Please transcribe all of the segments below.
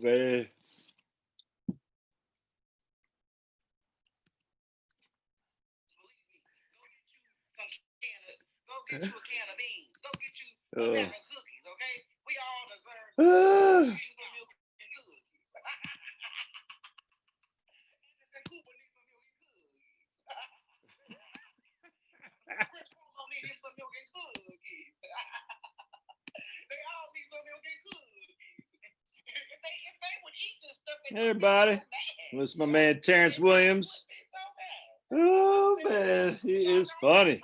man. Go get you a can of beans. Go get you a pack of cookies, okay? We all deserve some milk and cookies. Chris Cuomo need him some milk and cookies. They all need some milk and cookies. If they would eat this stuff, hey everybody, this is my man Terrence Williams. Oh man, he is funny.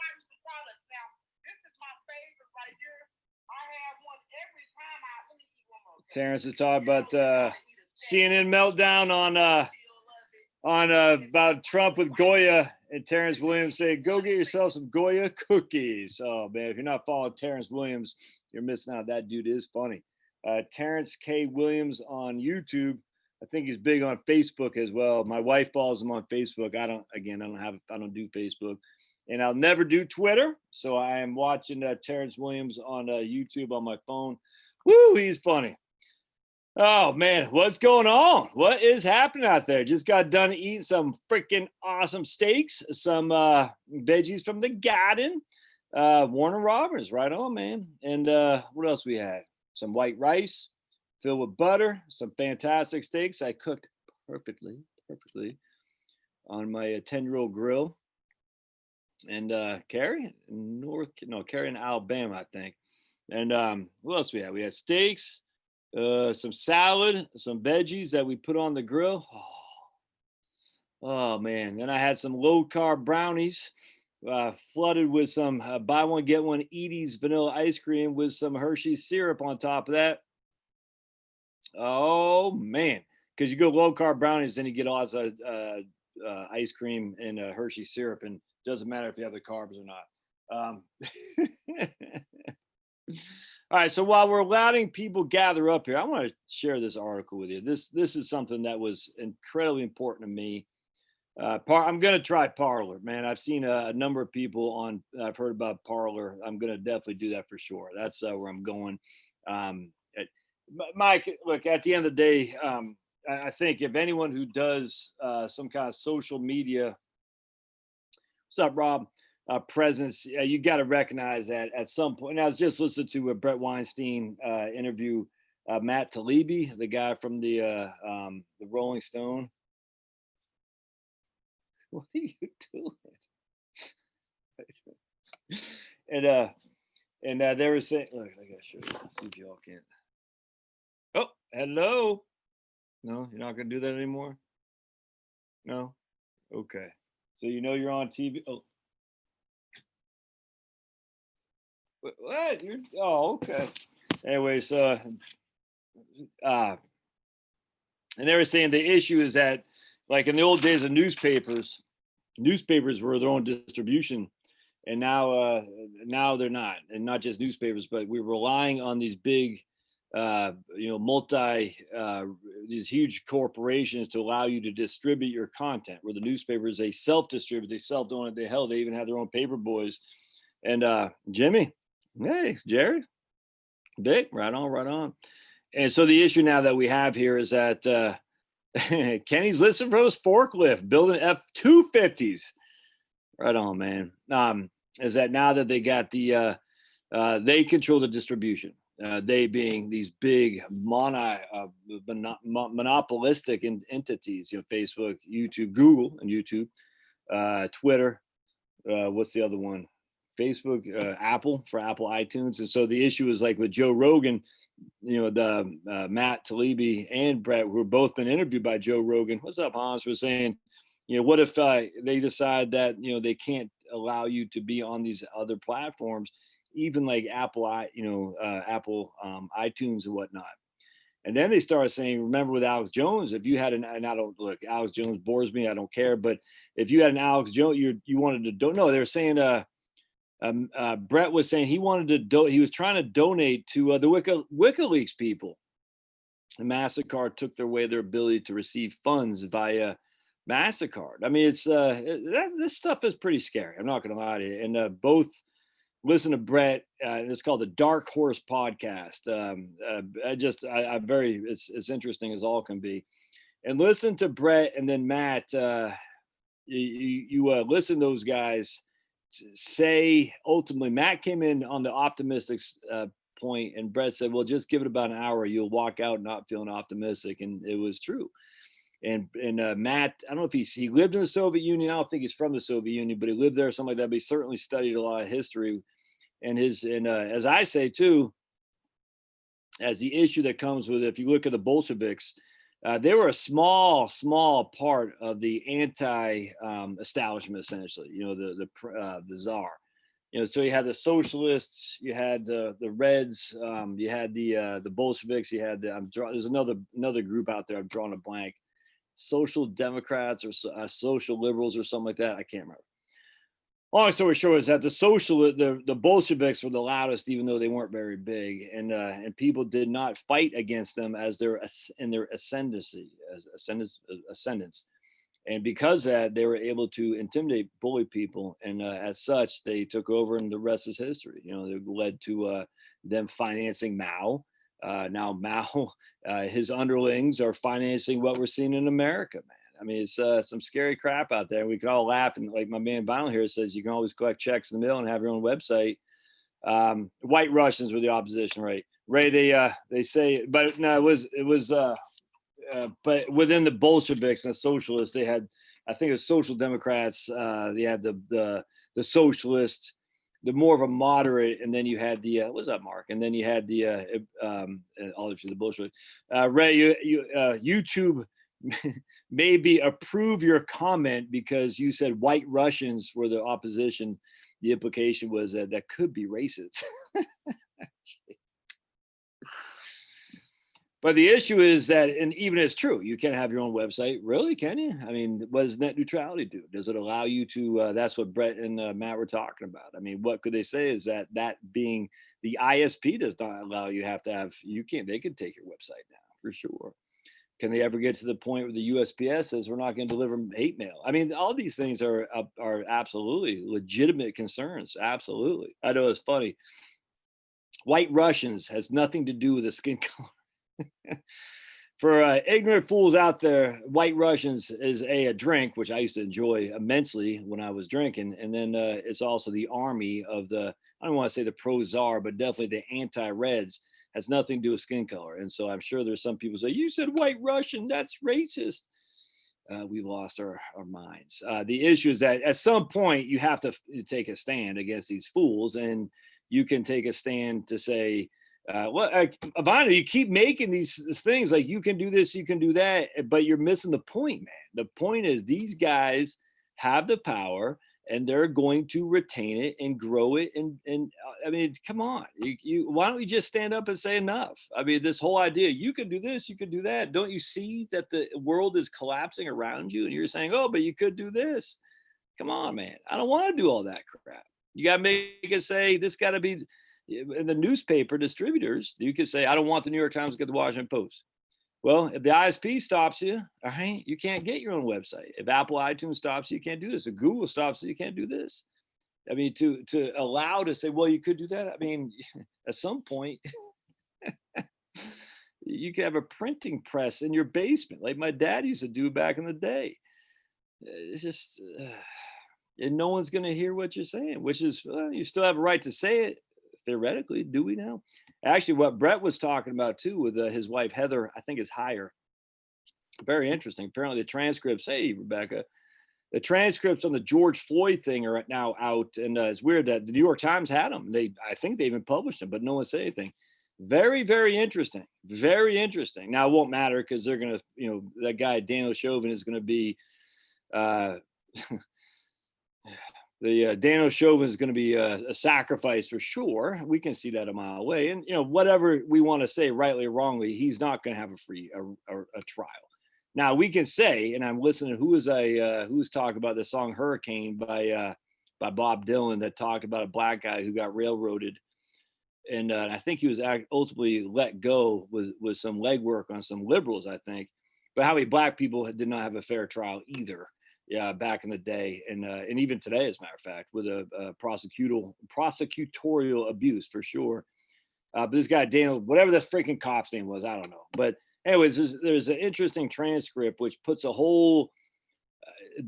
Terrence is talking about CNN meltdown on about Trump with Goya, and Terrence Williams said, "Go get yourself some Goya cookies." Oh man, if you're not following Terrence Williams, you're missing out. That dude is funny. Terrence K. Williams on YouTube. I think he's big on Facebook as well. My wife follows him on Facebook. I don't do Facebook, and I'll never do Twitter. So I am watching Terrence Williams on YouTube on my phone. Woo, he's funny. Oh man, what's going on? What is happening out there? Just got done eating some freaking awesome steaks, some veggies from the garden. Warner Robbins, right on, man. And what else we had? Some white rice filled with butter, some fantastic steaks. I cooked perfectly on my 10-year-old grill. And Carrie in Alabama, I think. And what else we had? We had steaks. Some salad, some veggies that we put on the grill. Oh man. Then I had some low carb brownies flooded with some buy one, get one Edie's vanilla ice cream with some Hershey's syrup on top of that. Oh man. Because you go low carb brownies, then you get lots of ice cream and Hershey syrup, and it doesn't matter if you have the carbs or not. All right, so while we're letting people gather up here, I want to share this article with you. This is something that was incredibly important to me. I'm going to try Parler, man. I've seen a number of people on. I've heard about Parler. I'm going to definitely do that for sure. That's where I'm going. Mike, look, at the end of the day, I think if anyone who does some kind of social media, what's up, Rob? Presence, you got to recognize that at some point. And I was just listening to a Brett Weinstein interview Matt Taibbi, the guy from the Rolling Stone. What are you doing? And they were saying, look, I gotta show you. Let's see if y'all can. Oh, hello. No, you're not gonna do that anymore. No, okay. So you know you're on TV. Oh. What? Okay. Anyway, so and they were saying the issue is that, like in the old days of newspapers were their own distribution, and now they're not, and not just newspapers, but we're relying on these big, these huge corporations to allow you to distribute your content. Where the newspapers, they self-distribute, they self-donate, they even have their own paper boys. And Jimmy. Hey, Jerry, Dick, right on. And so the issue now that we have here is that Kenny's listed for his forklift, building F-250s. Right on, man. Is that now that they got they control the distribution. They being these big monopolistic entities, Facebook, YouTube, Google, and YouTube, Twitter. What's the other one? Facebook, Apple for Apple iTunes. And so the issue is like with Joe Rogan, the Matt Taibbi and Brett, who have both been interviewed by Joe Rogan. What's up, Hans? Was saying, what if they decide that, they can't allow you to be on these other platforms, even like Apple, Apple iTunes and whatnot. And then they started saying, remember with Alex Jones, if you had and I don't look, Alex Jones bores me, I don't care. But if you had an Alex Jones, you wanted to don't know, they were saying, Brett was saying he wanted to he was trying to donate to the WikiLeaks people. And MasterCard took away their ability to receive funds via MasterCard. I mean, it's this stuff is pretty scary. I'm not going to lie to you. And both listen to Brett. It's called the Dark Horse Podcast. It's interesting as all can be. And listen to Brett and then Matt. You listen to those guys say ultimately. Matt came in on the optimistic point, and Brett said, "Well, just give it about an hour. You'll walk out not feeling optimistic," and it was true. And Matt, I don't know if he lived in the Soviet Union. I don't think he's from the Soviet Union, but he lived there, something like that. But he certainly studied a lot of history. And as I say too, as the issue that comes with it, if you look at the Bolsheviks, they were a small part of the anti-establishment, essentially. You know, the czar. You know, so you had the socialists, you had the Reds, you had the Bolsheviks, you had there's another group out there. I'm drawing a blank. Social Democrats or social liberals or something like that. I can't remember. Long story short is that the Bolsheviks were the loudest, even though they weren't very big, and people did not fight against them as their ascendancy, ascendance, and because of that they were able to intimidate, bully people, and as such they took over, and the rest is history. You know, it led to them financing Mao. Now Mao, his underlings are financing what we're seeing in America, man. I mean, it's some scary crap out there. We could all laugh, and like my man Vinyl here says, you can always collect checks in the mail and have your own website. White Russians were the opposition, right? Ray, they say, but no, it was but within the Bolsheviks and the socialists, they had, I think it was Social Democrats. They had the socialists, the more of a moderate, and then you had the what's up, Mark? And then you had the all of the bullshit. Ray, YouTube maybe approve your comment because you said white Russians were the opposition. The implication was that could be racist. But the issue is that, and even it's true, you can have your own website. Really, can you? I mean, what does net neutrality do? Does it allow you to? That's what Brett and Matt were talking about. I mean, what could they say is that being the ISP does not allow you have to have. You can't. They could take your website now for sure. Can they ever get to the point where the USPS says we're not going to deliver hate mail? I mean, all these things are absolutely legitimate concerns. Absolutely. I know it's funny. White Russians has nothing to do with the skin color. For ignorant fools out there, White Russians is a drink, which I used to enjoy immensely when I was drinking. And then it's also the army of I don't want to say the pro-czar, but definitely the anti-Reds. Has nothing to do with skin color. And so I'm sure there's some people say, you said White Russian, that's racist. We've lost our minds. The issue is that at some point you have to take a stand against these fools, and you can take a stand to say, Ivana, you keep making these things like you can do this, you can do that, but you're missing the point, man. The point is these guys have the power, and they're going to retain it and grow it. And I mean, come on, why don't we just stand up and say enough? I mean, this whole idea, you can do this, you can do that. Don't you see that the world is collapsing around you? And you're saying, oh, but you could do this. Come on, man. I don't want to do all that crap. You got to make it say, this got to be in the newspaper distributors. You could say, I don't want the New York Times to get the Washington Post. Well, if the ISP stops you, all right, you can't get your own website. If Apple iTunes stops you, you can't do this. If Google stops you, you can't do this. I mean, to allow to say, well, you could do that. I mean, at some point, you could have a printing press in your basement, like my dad used to do back in the day. It's just, and no one's going to hear what you're saying, which is, well, you still have a right to say it. Theoretically, do we now? Actually, what Brett was talking about too with his wife Heather, I think is higher. Very interesting. Apparently, the transcripts. Hey, Rebecca, the transcripts on the George Floyd thing are now out, and it's weird that the New York Times had them. I think they even published them, but no one said anything. Very, very interesting. Very interesting. Now it won't matter because they're gonna, that guy Daniel Chauvin is gonna be. Daniel Chauvin is going to be a sacrifice for sure. We can see that a mile away. And, whatever we want to say, rightly or wrongly, he's not going to have a trial. Now we can say, and I'm listening, who was talking about the song Hurricane by Bob Dylan that talked about a black guy who got railroaded. And I think he was ultimately let go with some legwork on some liberals, I think. But how many black people did not have a fair trial either. Yeah, back in the day, and even today, as a matter of fact, with a prosecutorial abuse for sure. But this guy Daniel, whatever the freaking cop's name was, I don't know. But anyways, there's an interesting transcript which puts a whole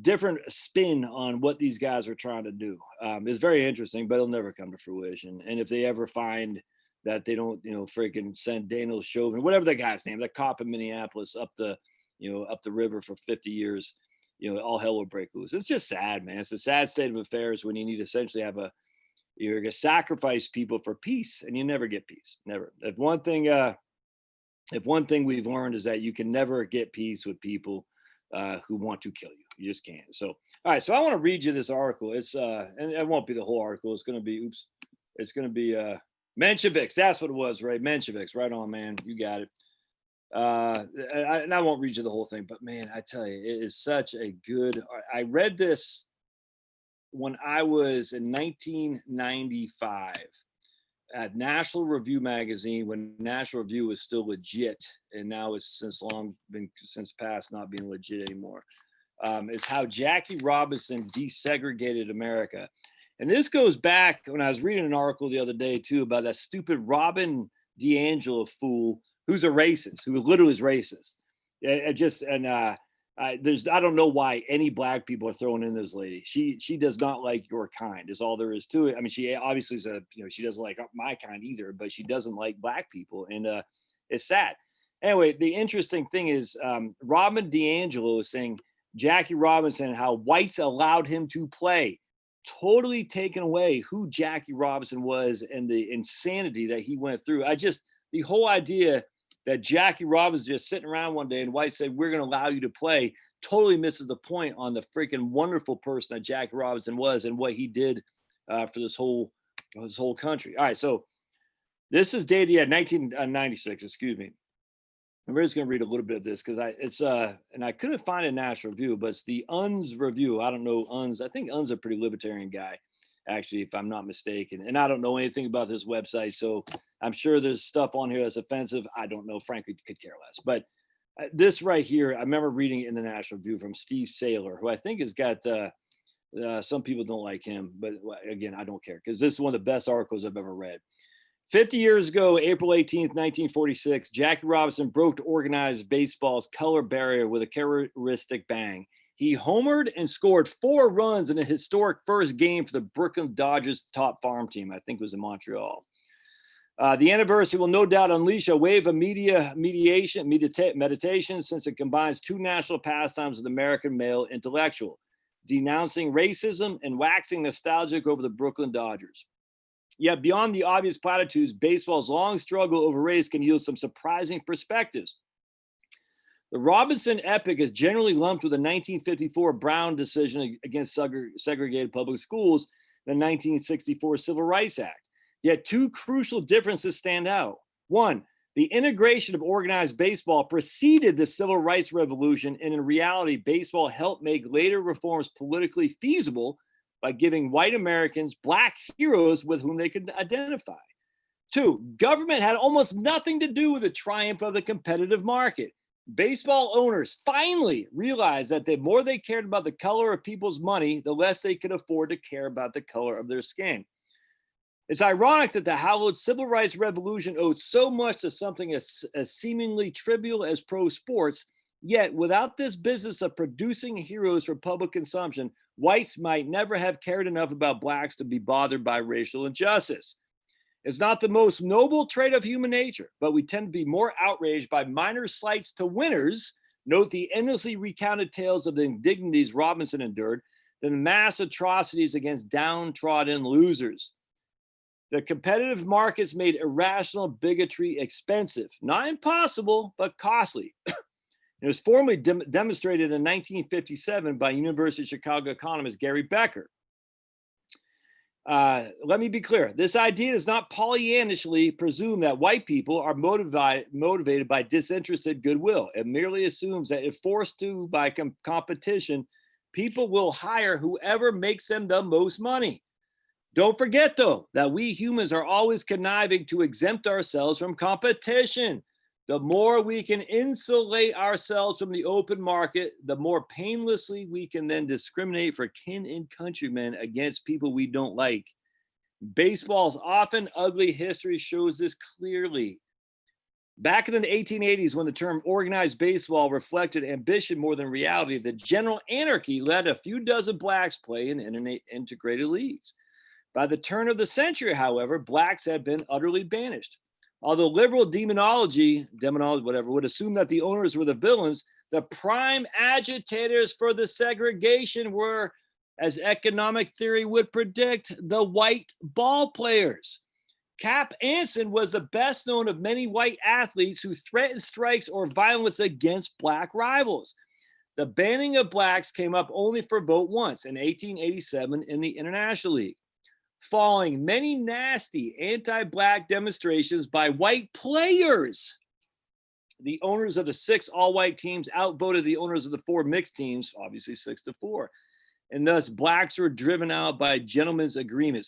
different spin on what these guys are trying to do. It's very interesting, but it'll never come to fruition. And if they ever find that they don't, freaking send Daniel Chauvin, whatever the guy's name, that cop in Minneapolis up the river for 50 years, all hell will break loose. It's just sad, man. It's a sad state of affairs when you need to essentially have you're going to sacrifice people for peace, and you never get peace. Never. If one thing we've learned is that you can never get peace with people who want to kill you. You just can't. So, all right. So I want to read you this article. It's and it won't be the whole article. It's going to be, Mensheviks. That's what it was, right? Mensheviks. Right on, man. You got it. And I won't read you the whole thing, but man, I tell you, it is such a good. I read this when I was in 1995 at National Review magazine, when National Review was still legit, and now it's since past not being legit anymore. Is how Jackie Robinson desegregated America. And this goes back when I was reading an article the other day too about that stupid Robin DiAngelo fool who's a racist, who literally is racist. I don't know why any black people are throwing in this lady. She does not like your kind, is all there is to it. I mean, she obviously is she doesn't like my kind either, but she doesn't like black people, and it's sad. Anyway, the interesting thing is Robin DiAngelo is saying Jackie Robinson and how whites allowed him to play, totally taken away who Jackie Robinson was and the insanity that he went through. The whole idea that Jackie Robinson just sitting around one day and white said, we're going to allow you to play, totally misses the point on the freaking wonderful person that Jackie Robinson was and what he did for this whole country. All right. So this is dated 1996, excuse me. I'm just going to read a little bit of this because and I couldn't find a National Review, but it's the UNS Review. I don't know UNS. I think UNS is a pretty libertarian guy, actually, if I'm not mistaken. And I don't know anything about this website, so I'm sure there's stuff on here that's offensive. I don't know, frankly, could care less. But this right here, I remember reading it in the National Review from Steve Saylor, who I think has got some people don't like him, but again, I don't care because this is one of the best articles I've ever read. 50 years ago, April 18th, 1946, Jackie Robinson broke organized baseball's color barrier with a characteristic bang. He homered and scored 4 runs in a historic first game for the Brooklyn Dodgers top farm team. I think it was in Montreal. The anniversary will no doubt unleash a wave of meditation since it combines 2 national pastimes of the American male intellectual, denouncing racism and waxing nostalgic over the Brooklyn Dodgers. Yet beyond the obvious platitudes, baseball's long struggle over race can yield some surprising perspectives. The Robinson epic is generally lumped with the 1954 Brown decision against segregated public schools, the 1964 Civil Rights Act. Yet 2 crucial differences stand out. 1, the integration of organized baseball preceded the Civil Rights Revolution, and in reality, baseball helped make later reforms politically feasible by giving white Americans black heroes with whom they could identify. 2, government had almost nothing to do with the triumph of the competitive market. Baseball owners finally realized that the more they cared about the color of people's money, the less they could afford to care about the color of their skin. It's ironic that the hallowed Civil Rights Revolution owed so much to something as seemingly trivial as pro sports, yet without this business of producing heroes for public consumption, whites might never have cared enough about blacks to be bothered by racial injustice. It's not the most noble trait of human nature, but we tend to be more outraged by minor slights to winners. Note the endlessly recounted tales of the indignities Robinson endured than the mass atrocities against downtrodden losers. The competitive markets made irrational bigotry expensive, not impossible, but costly. It was formally demonstrated in 1957 by University of Chicago economist Gary Becker. Let me be clear. This idea does not Pollyanishly presume that white people are motivated by disinterested goodwill. It merely assumes that if forced to by competition, people will hire whoever makes them the most money. Don't forget, though, that we humans are always conniving to exempt ourselves from competition. The more we can insulate ourselves from the open market, the more painlessly we can then discriminate for kin and countrymen against people we don't like. Baseball's often ugly history shows this clearly. Back in the 1880s, when the term organized baseball reflected ambition more than reality, the general anarchy let a few dozen blacks play in integrated leagues. By the turn of the century, however, blacks had been utterly banished. Although liberal demonology, whatever, would assume that the owners were the villains, the prime agitators for the segregation were, as economic theory would predict, the white ball players. Cap Anson was the best known of many white athletes who threatened strikes or violence against black rivals. The banning of blacks came up only for vote once in 1887 in the International League. Following many nasty anti-black demonstrations by white players, the owners of the 6 all-white teams outvoted the owners of the 4 mixed teams, obviously 6-4, and thus blacks were driven out by gentlemen's agreements.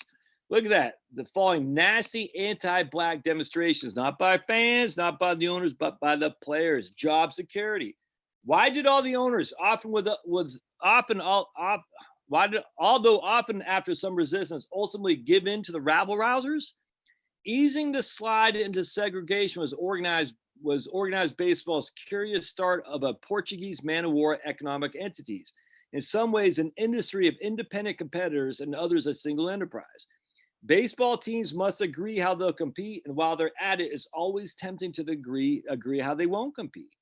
Look at that. The following nasty anti-black demonstrations, not by fans, not by the owners, but by the players. Job security. Why did all the owners, although often after some resistance, ultimately give in to the rabble-rousers? Easing the slide into segregation was organized baseball's curious start of a Portuguese man-of-war economic entities. In some ways, an industry of independent competitors, and others a single enterprise. Baseball teams must agree how they'll compete, and while they're at it, it's always tempting to agree how they won't compete.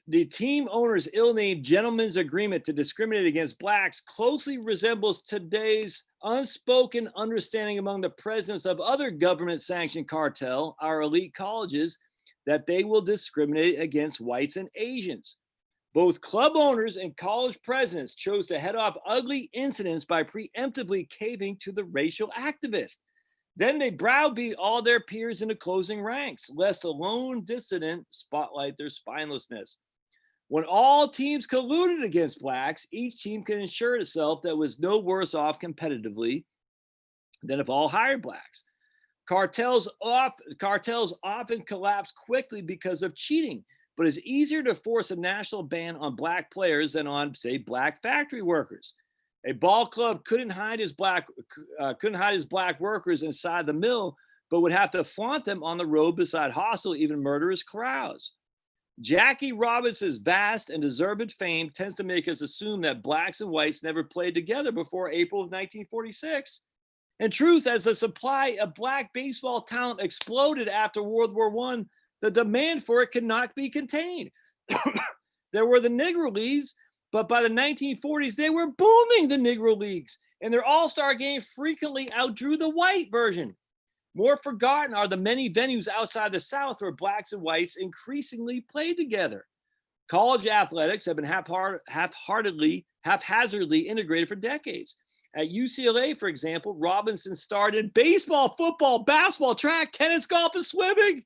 The team owner's ill-named gentleman's agreement to discriminate against blacks closely resembles today's unspoken understanding among the presidents of other government-sanctioned cartel, our elite colleges, that they will discriminate against whites and Asians. Both club owners and college presidents chose to head off ugly incidents by preemptively caving to the racial activists. Then they browbeat all their peers into closing ranks, lest a lone dissident spotlight their spinelessness. When all teams colluded against blacks, each team could ensure itself that it was no worse off competitively than if all hired blacks. Cartels often collapse quickly because of cheating, but it's easier to force a national ban on black players than on, say, black factory workers. A ball club couldn't hide his black workers inside the mill, but would have to flaunt them on the road beside hostile, even murderous crowds. Jackie Robinson's vast and deserved fame tends to make us assume that blacks and whites never played together before April of 1946. In truth, as the supply of black baseball talent exploded after World War I, the demand for it could not be contained. There were the Negro Leagues, but by the 1940s, they were booming, the Negro Leagues, and their all-star game frequently outdrew the white version. More forgotten are the many venues outside the South where blacks and whites increasingly played together. College athletics have been haphazardly integrated for decades. At UCLA, for example, Robinson starred in baseball, football, basketball, track, tennis, golf, and swimming.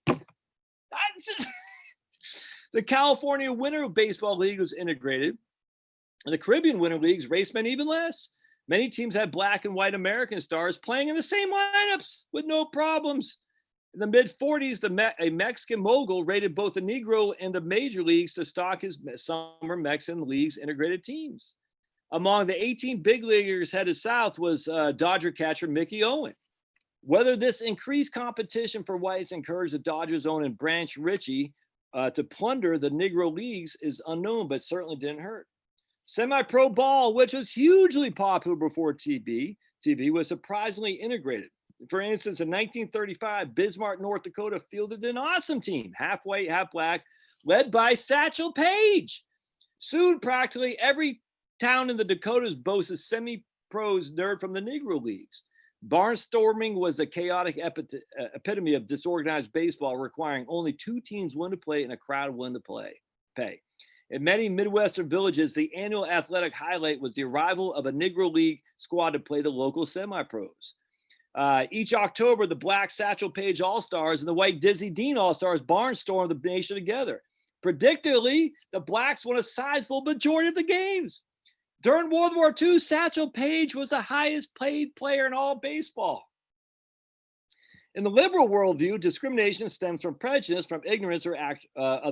The California Winter Baseball League was integrated. And the Caribbean Winter Leagues raced men even less. Many teams had black and white American stars playing in the same lineups with no problems. In the mid-40s, a Mexican mogul raided both the Negro and the major leagues to stock his summer Mexican leagues integrated teams. Among the 18 big leaguers headed south was Dodger catcher Mickey Owen. Whether this increased competition for whites encouraged the Dodgers' own and Branch Ritchie to plunder the Negro leagues is unknown, but certainly didn't hurt. Semi-pro ball, which was hugely popular before TV, was surprisingly integrated. For instance, in 1935, Bismarck, North Dakota fielded an awesome team, half white, half black, led by Satchel Paige. Soon, practically every town in the Dakotas boasted semi-pros nerd from the Negro leagues. Barnstorming was a chaotic epitome of disorganized baseball, requiring only 2 teams willing to play and a crowd willing to pay. In many Midwestern villages, the annual athletic highlight was the arrival of a Negro League squad to play the local semi-pros. Each October, the black Satchel Paige All-Stars and the white Dizzy Dean All-Stars barnstormed the nation together. Predictably, the blacks won a sizable majority of the games. During World War II, Satchel Paige was the highest paid player in all baseball. In the liberal worldview, discrimination stems from prejudice, from ignorance of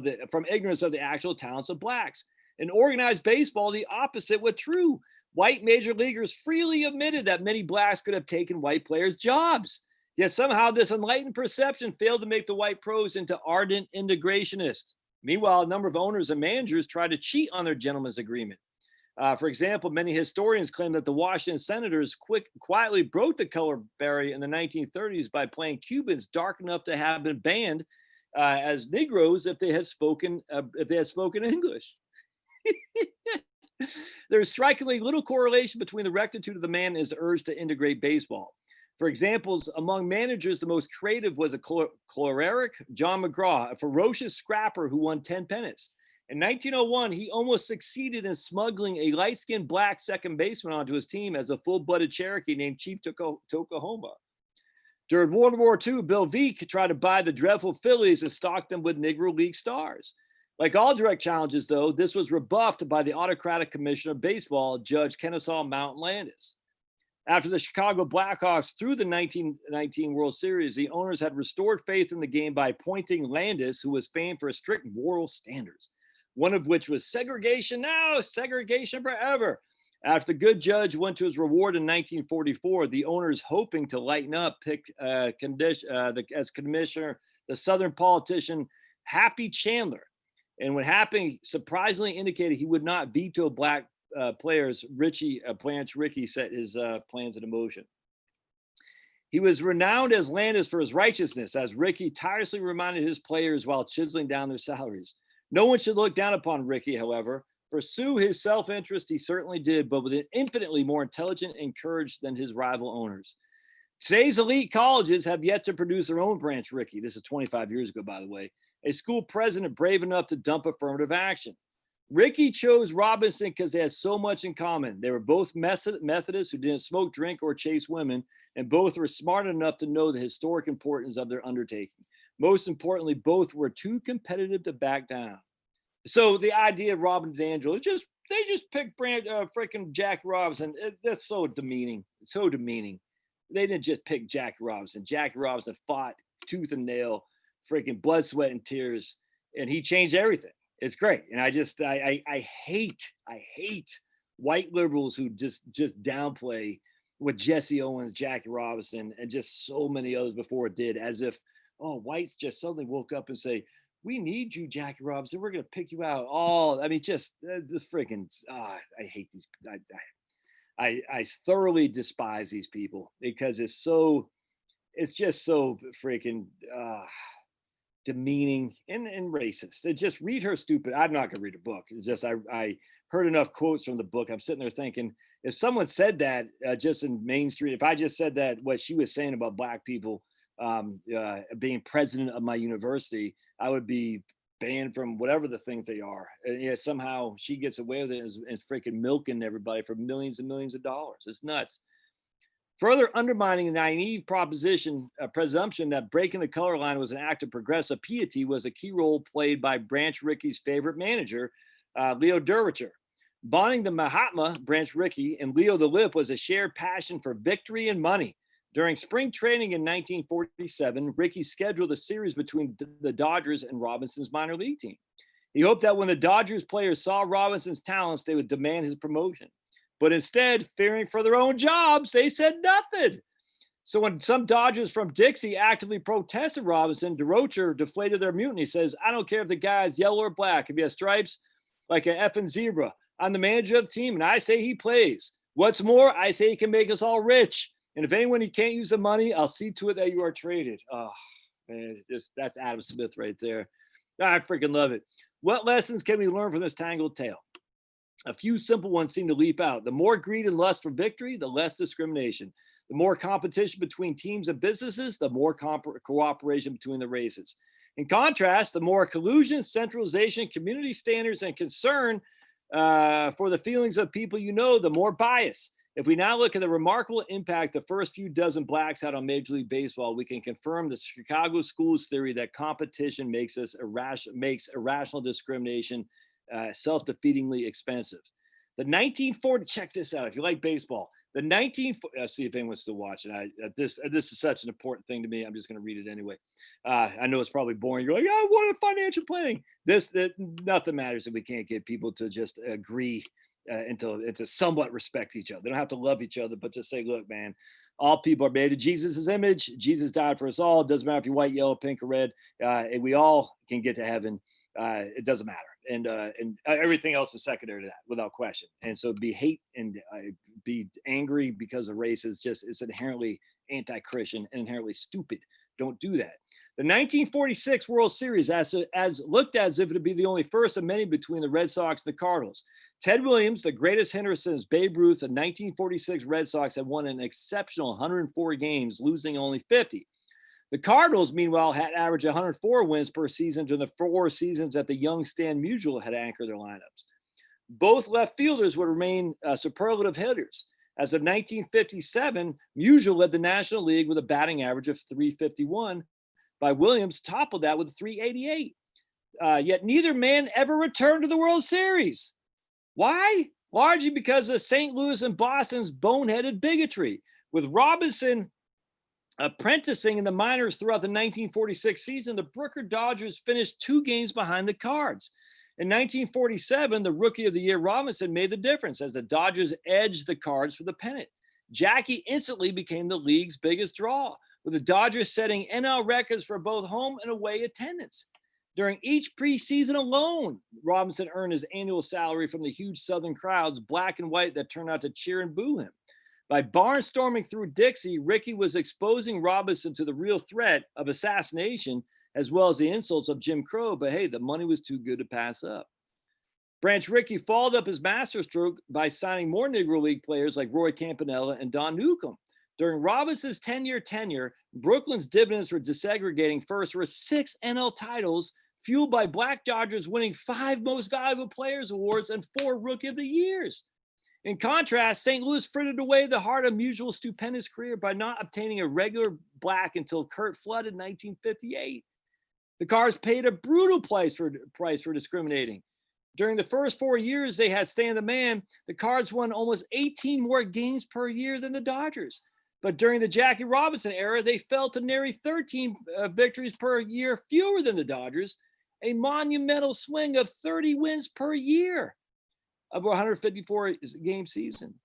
the actual talents of blacks. In organized baseball, the opposite was true. White major leaguers freely admitted that many blacks could have taken white players' jobs. Yet somehow this enlightened perception failed to make the white pros into ardent integrationists. Meanwhile, a number of owners and managers tried to cheat on their gentleman's agreement. For example, many historians claim that the Washington Senators quietly broke the color barrier in the 1930s by playing Cubans dark enough to have been banned as Negroes if they had spoken English. There's strikingly little correlation between the rectitude of the man and his urge to integrate baseball. For examples, among managers, the most creative was a choleric John McGraw, a ferocious scrapper who won 10 pennants. In 1901, he almost succeeded in smuggling a light-skinned black second baseman onto his team as a full-blooded Cherokee named Chief Tokahoma. During World War II, Bill Veeck tried to buy the dreadful Phillies and stock them with Negro League stars. Like all direct challenges, though, this was rebuffed by the autocratic commissioner of baseball, Judge Kennesaw Mountain Landis. After the Chicago Blackhawks threw the 1919 World Series, the owners had restored faith in the game by appointing Landis, who was famed for strict moral standards, one of which was segregation now, segregation forever. After the good judge went to his reward in 1944, the owners, hoping to lighten up, picked as commissioner the Southern politician Happy Chandler. And what happened surprisingly indicated he would not veto black players. Branch Rickey set his plans into motion. He was renowned as Landis for his righteousness, as Rickey tirelessly reminded his players while chiseling down their salaries. No one should look down upon Rickey, however. Pursue his self-interest, he certainly did, but with an infinitely more intelligent and courage than his rival owners. Today's elite colleges have yet to produce their own Branch Rickey. This is 25 years ago, by the way. A school president brave enough to dump affirmative action. Rickey chose Robinson because they had so much in common. They were both Methodists who didn't smoke, drink, or chase women, and both were smart enough to know the historic importance of their undertaking. Most importantly, both were too competitive to back down. So the idea of Robin DeAngelo, they just picked freaking Jackie Robinson. That's so demeaning. It's so demeaning. They didn't just pick Jackie Robinson. Jackie Robinson fought tooth and nail, freaking blood, sweat, and tears, and he changed everything. It's great. And I hate white liberals who just downplay what Jesse Owens, Jackie Robinson, and just so many others before it did, as if, oh, whites just suddenly woke up and say, we need you, Jackie Robinson. We're going to pick you out. Oh, I mean, just this freaking, I hate these. I thoroughly despise these people because it's just so freaking demeaning and racist. It just read her stupid. I'm not going to read a book. It's just, I heard enough quotes from the book. I'm sitting there thinking, if someone said that just in Main Street, if I just said that, what she was saying about black people being president of my university, I would be banned from whatever the things they are. And yeah, somehow she gets away with it and freaking milking everybody for millions and millions of dollars. It's nuts. Further undermining the naive presumption that breaking the color line was an act of progressive piety was a key role played by Branch Rickey's favorite manager, Leo Durocher. Bonding the Mahatma, Branch Rickey, and Leo the Lip was a shared passion for victory and money. During spring training in 1947, Rickey scheduled a series between the Dodgers and Robinson's minor league team. He hoped that when the Dodgers players saw Robinson's talents, they would demand his promotion. But instead, fearing for their own jobs, they said nothing. So when some Dodgers from Dixie actively protested Robinson, Durocher deflated their mutiny. He says, I don't care if the guy is yellow or black. If he has stripes like an effing zebra, I'm the manager of the team, and I say he plays. What's more, I say he can make us all rich. And if anyone, you can't use the money, I'll see to it that you are traded. Oh, man, that's Adam Smith right there. I freaking love it. What lessons can we learn from this tangled tale? A few simple ones seem to leap out. The more greed and lust for victory, the less discrimination. The more competition between teams and businesses, the more cooperation between the races. In contrast, the more collusion, centralization, community standards, and concern for the feelings of people you know, the more bias. If we now look at the remarkable impact the first few dozen blacks had on Major League Baseball, we can confirm the Chicago schools theory that competition makes irrational discrimination self-defeatingly expensive. The 1940, check this out if you like baseball, The see if anyone's still watching. This is such an important thing to me. I'm just going to read it anyway. I know it's probably boring. You're like, I want a financial planning. Nothing matters if we can't get people to just agree and to somewhat respect each other. They don't have to love each other, but just say, look, man, all people are made in Jesus' image. Jesus died for us all. It doesn't matter if you're white, yellow, pink, or red. And we all can get to heaven. It doesn't matter. And everything else is secondary to that, without question. And so be hate and be angry because of race it's inherently anti-Christian and inherently stupid. Don't do that. The 1946 World Series as looked as if it would be the only first of many between the Red Sox and the Cardinals. Ted Williams, the greatest hitter since Babe Ruth, the 1946 Red Sox had won an exceptional 104 games, losing only 50. The Cardinals, meanwhile, had averaged 104 wins per season during the 4 seasons that the young Stan Musial had anchored their lineups. Both left fielders would remain superlative hitters. As of 1957, Musial led the National League with a batting average of .351. By Williams toppled that with .388. Yet neither man ever returned to the World Series. Why? Largely because of St. Louis and Boston's boneheaded bigotry. With Robinson apprenticing in the minors throughout the 1946 season, the Brooker Dodgers finished 2 games behind the Cards. In 1947, the Rookie of the Year Robinson made the difference as the Dodgers edged the Cards for the pennant. Jackie instantly became the league's biggest draw, with the Dodgers setting NL records for both home and away attendance. During each preseason alone, Robinson earned his annual salary from the huge Southern crowds, black and white, that turned out to cheer and boo him. By barnstorming through Dixie, Ricky was exposing Robinson to the real threat of assassination, as well as the insults of Jim Crow. But hey, the money was too good to pass up. Branch Rickey followed up his masterstroke by signing more Negro League players like Roy Campanella and Don Newcomb. During Robinson's 10-year tenure, Brooklyn's dividends for desegregating first were 6 NL titles, fueled by Black Dodgers winning 5 Most Valuable Players awards and 4 Rookie of the Years. In contrast, St. Louis frittered away the heart of Musial's stupendous career by not obtaining a regular black until Curt Flood in 1958. The Cards paid a brutal price for discriminating. During the first 4 years they had Stan the Man, the Cards won almost 18 more games per year than the Dodgers. But during the Jackie Robinson era, they fell to nearly 13 victories per year, fewer than the Dodgers, a monumental swing of 30 wins per year of a 154-game season.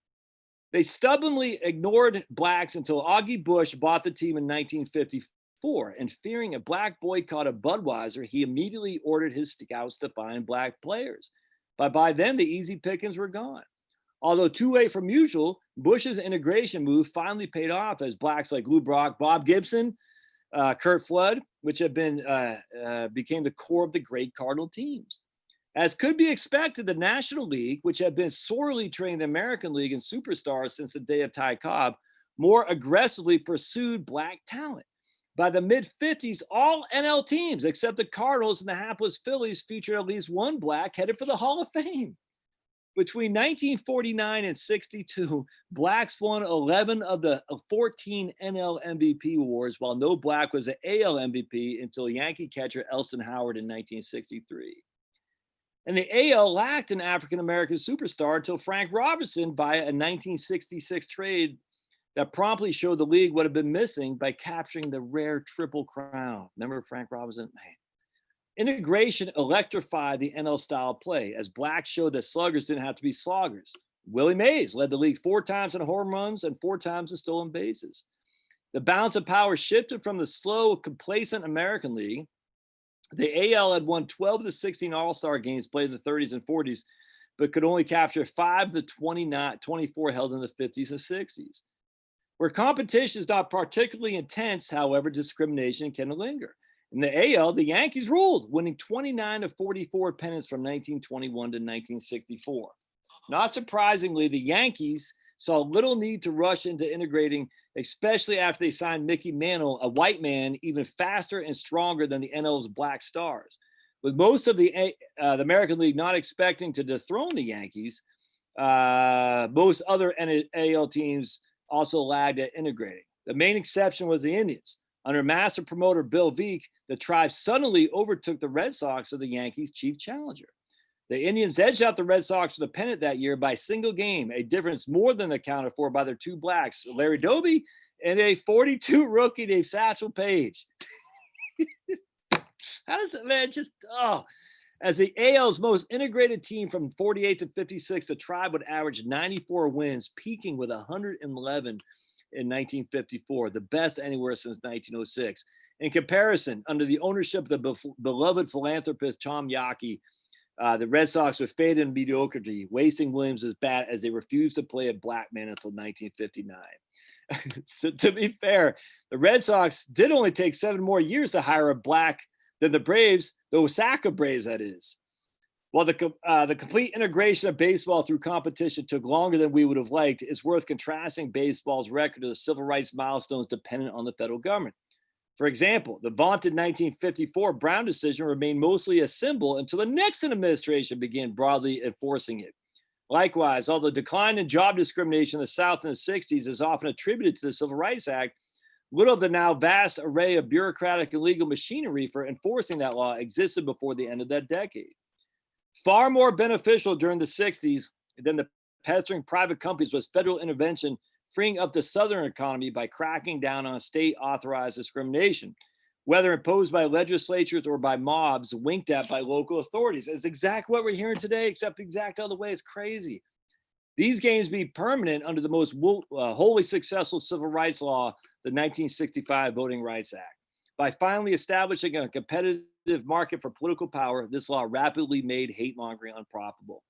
They stubbornly ignored blacks until Augie Bush bought the team in 1954. And fearing a black boycott of Budweiser, he immediately ordered his scouts to find black players. But by then, the easy pickings were gone. Although too late for Musial, Bush's integration move finally paid off as blacks like Lou Brock, Bob Gibson, Curt Flood, which had been became the core of the great Cardinal teams. As could be expected, the National League, which had been sorely training the American League in superstars since the day of Ty Cobb, more aggressively pursued black talent. By the mid-50s, all NL teams, except the Cardinals and the hapless Phillies, featured at least one black headed for the Hall of Fame. Between 1949 and 62, blacks won 11 of the 14 NL MVP awards, while no black was an AL MVP until Yankee catcher Elston Howard in 1963. And the AL lacked an African-American superstar until Frank Robinson by a 1966 trade that promptly showed the league what had been missing by capturing the rare Triple Crown. Remember Frank Robinson? Man. Integration electrified the NL style play as blacks showed that sluggers didn't have to be sloggers. Willie Mays led the league 4 times in home runs and 4 times in stolen bases. The balance of power shifted from the slow, complacent American League. The AL had won 12 of the 16 All-Star games played in the 30s and 40s, but could only capture 5 of the 24 held in the 50s and 60s. Where competition is not particularly intense, however, discrimination can linger. In the AL, the Yankees ruled, winning 29 of 44 pennants from 1921 to 1964. Not surprisingly, the Yankees saw little need to rush into integrating, especially after they signed Mickey Mantle, a white man, even faster and stronger than the NL's black stars. With most of the American League not expecting to dethrone the Yankees, most other AL teams also lagged at integrating. The main exception was the Indians. Under master promoter Bill Veeck, the tribe suddenly overtook the Red Sox as the Yankees' chief challenger. The Indians edged out the Red Sox for the pennant that year by a single game, a difference more than accounted for by their two blacks, Larry Doby and a 42 rookie named Satchel Paige. How does that, man, just, oh. As the AL's most integrated team from 48 to 56, the Tribe would average 94 wins, peaking with 111 in 1954, the best anywhere since 1906. In comparison, under the ownership of the beloved philanthropist Tom Yaki, the Red Sox were faded in mediocrity, wasting Williams as bad as they refused to play a black man until 1959. So to be fair, the Red Sox did only take 7 more years to hire a black than the Braves, the Osaka Braves, that is. While the complete integration of baseball through competition took longer than we would have liked, it's worth contrasting baseball's record of the civil rights milestones dependent on the federal government. For example, the vaunted 1954 Brown decision remained mostly a symbol until the Nixon administration began broadly enforcing it. Likewise, although the decline in job discrimination in the South in the 60s is often attributed to the Civil Rights Act, little of the now vast array of bureaucratic and legal machinery for enforcing that law existed before the end of that decade. Far more beneficial during the 60s than the pestering private companies was federal intervention, freeing up the Southern economy by cracking down on state-authorized discrimination, whether imposed by legislatures or by mobs, winked at by local authorities. It's exactly what we're hearing today, except the exact other way. It's crazy. These gains be permanent under the most wholly successful civil rights law, the 1965 Voting Rights Act. By finally establishing a competitive market for political power, this law rapidly made hate-mongering unprofitable.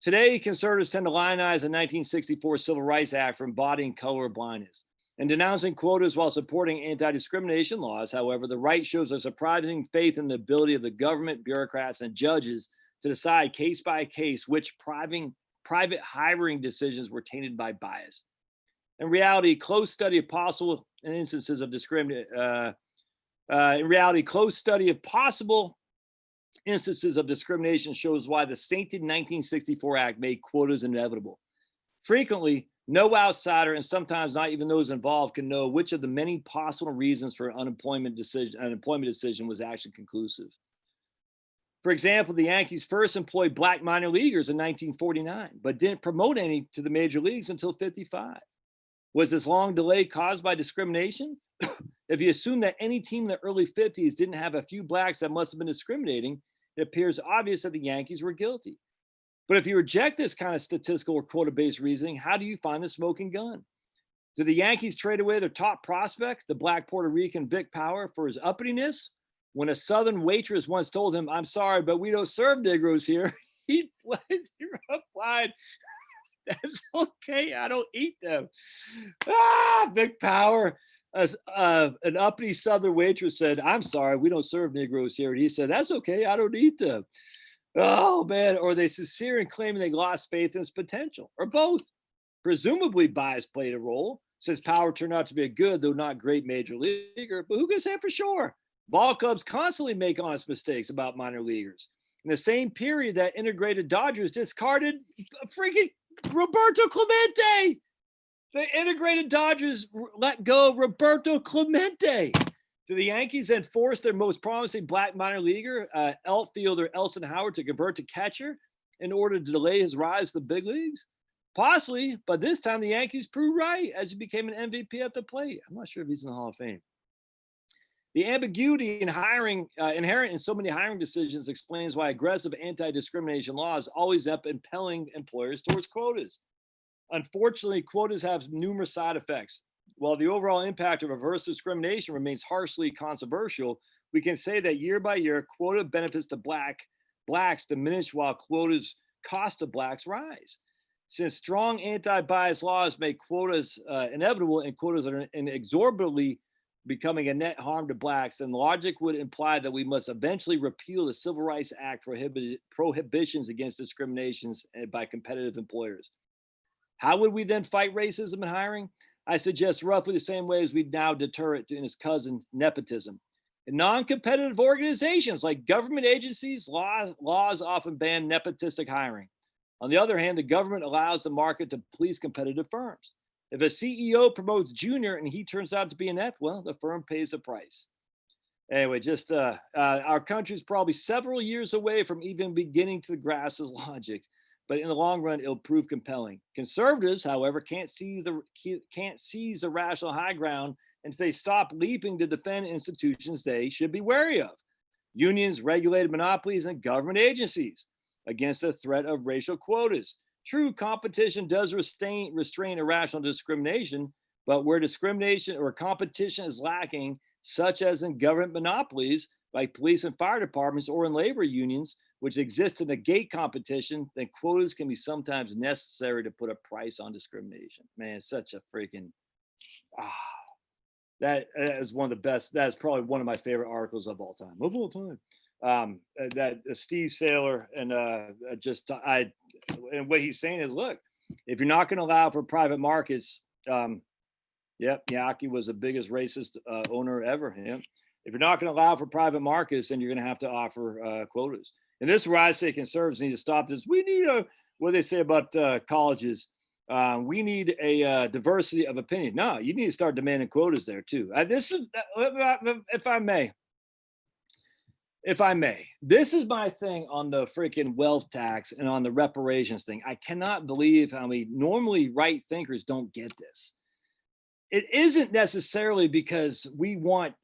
Today, conservatives tend to lionize the 1964 Civil Rights Act for embodying color blindness and denouncing quotas while supporting anti-discrimination laws. However, the right shows a surprising faith in the ability of the government, bureaucrats, and judges to decide case by case which private hiring decisions were tainted by bias. In reality, close study of possible instances of discrimination shows why the sainted 1964 Act made quotas inevitable. Frequently, no outsider, and sometimes not even those involved, can know which of the many possible reasons for an unemployment decision was actually conclusive. For example, the Yankees first employed black minor leaguers in 1949, but didn't promote any to the major leagues until 55. Was this long delay caused by discrimination? If you assume that any team in the early 50s didn't have a few blacks that must have been discriminating, it appears obvious that the Yankees were guilty. But if you reject this kind of statistical or quota-based reasoning, how do you find the smoking gun? Did the Yankees trade away their top prospect, the black Puerto Rican Vic Power, for his uppityness? When a Southern waitress once told him, "I'm sorry, but we don't serve Negroes here," he replied, "That's okay, I don't eat them." Vic Power. An uppity Southern waitress said, "I'm sorry, we don't serve Negroes here." And he said, "That's okay, I don't eat them." Oh, man. Or they sincere in claiming they lost faith in its potential, or both. Presumably bias played a role, since Power turned out to be a good, though not great major leaguer, but who can say for sure? Ball clubs constantly make honest mistakes about minor leaguers. In the same period, that integrated Dodgers discarded freaking Roberto Clemente. The integrated Dodgers let go of Roberto Clemente. Do the Yankees then force their most promising black minor leaguer, outfielder Elson Howard, to convert to catcher in order to delay his rise to the big leagues? Possibly, but this time the Yankees proved right as he became an MVP at the plate. I'm not sure if he's in the Hall of Fame. The ambiguity in hiring, inherent in so many hiring decisions, explains why aggressive anti-discrimination laws always end up impelling employers towards quotas. Unfortunately, quotas have numerous side effects. While the overall impact of reverse discrimination remains harshly controversial, we can say that year by year, quota benefits to blacks diminish while quotas cost to blacks rise. Since strong anti-bias laws make quotas inevitable and quotas are inexorably becoming a net harm to blacks, then logic would imply that we must eventually repeal the Civil Rights Act prohibitions against discriminations by competitive employers. How would we then fight racism in hiring? I suggest roughly the same way as we now deter it in its cousin, nepotism. In non-competitive organizations like government agencies, laws often ban nepotistic hiring. On the other hand, the government allows the market to police competitive firms. If a CEO promotes junior and he turns out to be inept, well, the firm pays the price. Anyway, just our country's probably several years away from even beginning to grasp this logic, but in the long run, it'll prove compelling. Conservatives, however, can't seize the rational high ground and say stop leaping to defend institutions they should be wary of. Unions, regulated monopolies, and government agencies against the threat of racial quotas. True, competition does restrain irrational discrimination, but where discrimination or competition is lacking, such as in government monopolies like police and fire departments or in labor unions, which exist to negate competition, then quotas can be sometimes necessary to put a price on discrimination. Man, it's such a freaking, ah, that is one of the best. That is probably one of my favorite articles of all time. Of all time. That Steve Saylor and and what he's saying is, look, if you're not going to allow for private markets, yep, Yaki was the biggest racist owner ever. Yep. If you're not going to allow for private markets, then you're going to have to offer quotas. And this is where I say conservatives need to stop this. We need what they say about colleges. We need a diversity of opinion. No, you need to start demanding quotas there too. This is, if I may, this is my thing on the freaking wealth tax and on the reparations thing. I cannot believe how many normally right thinkers don't get this. It isn't necessarily because we want,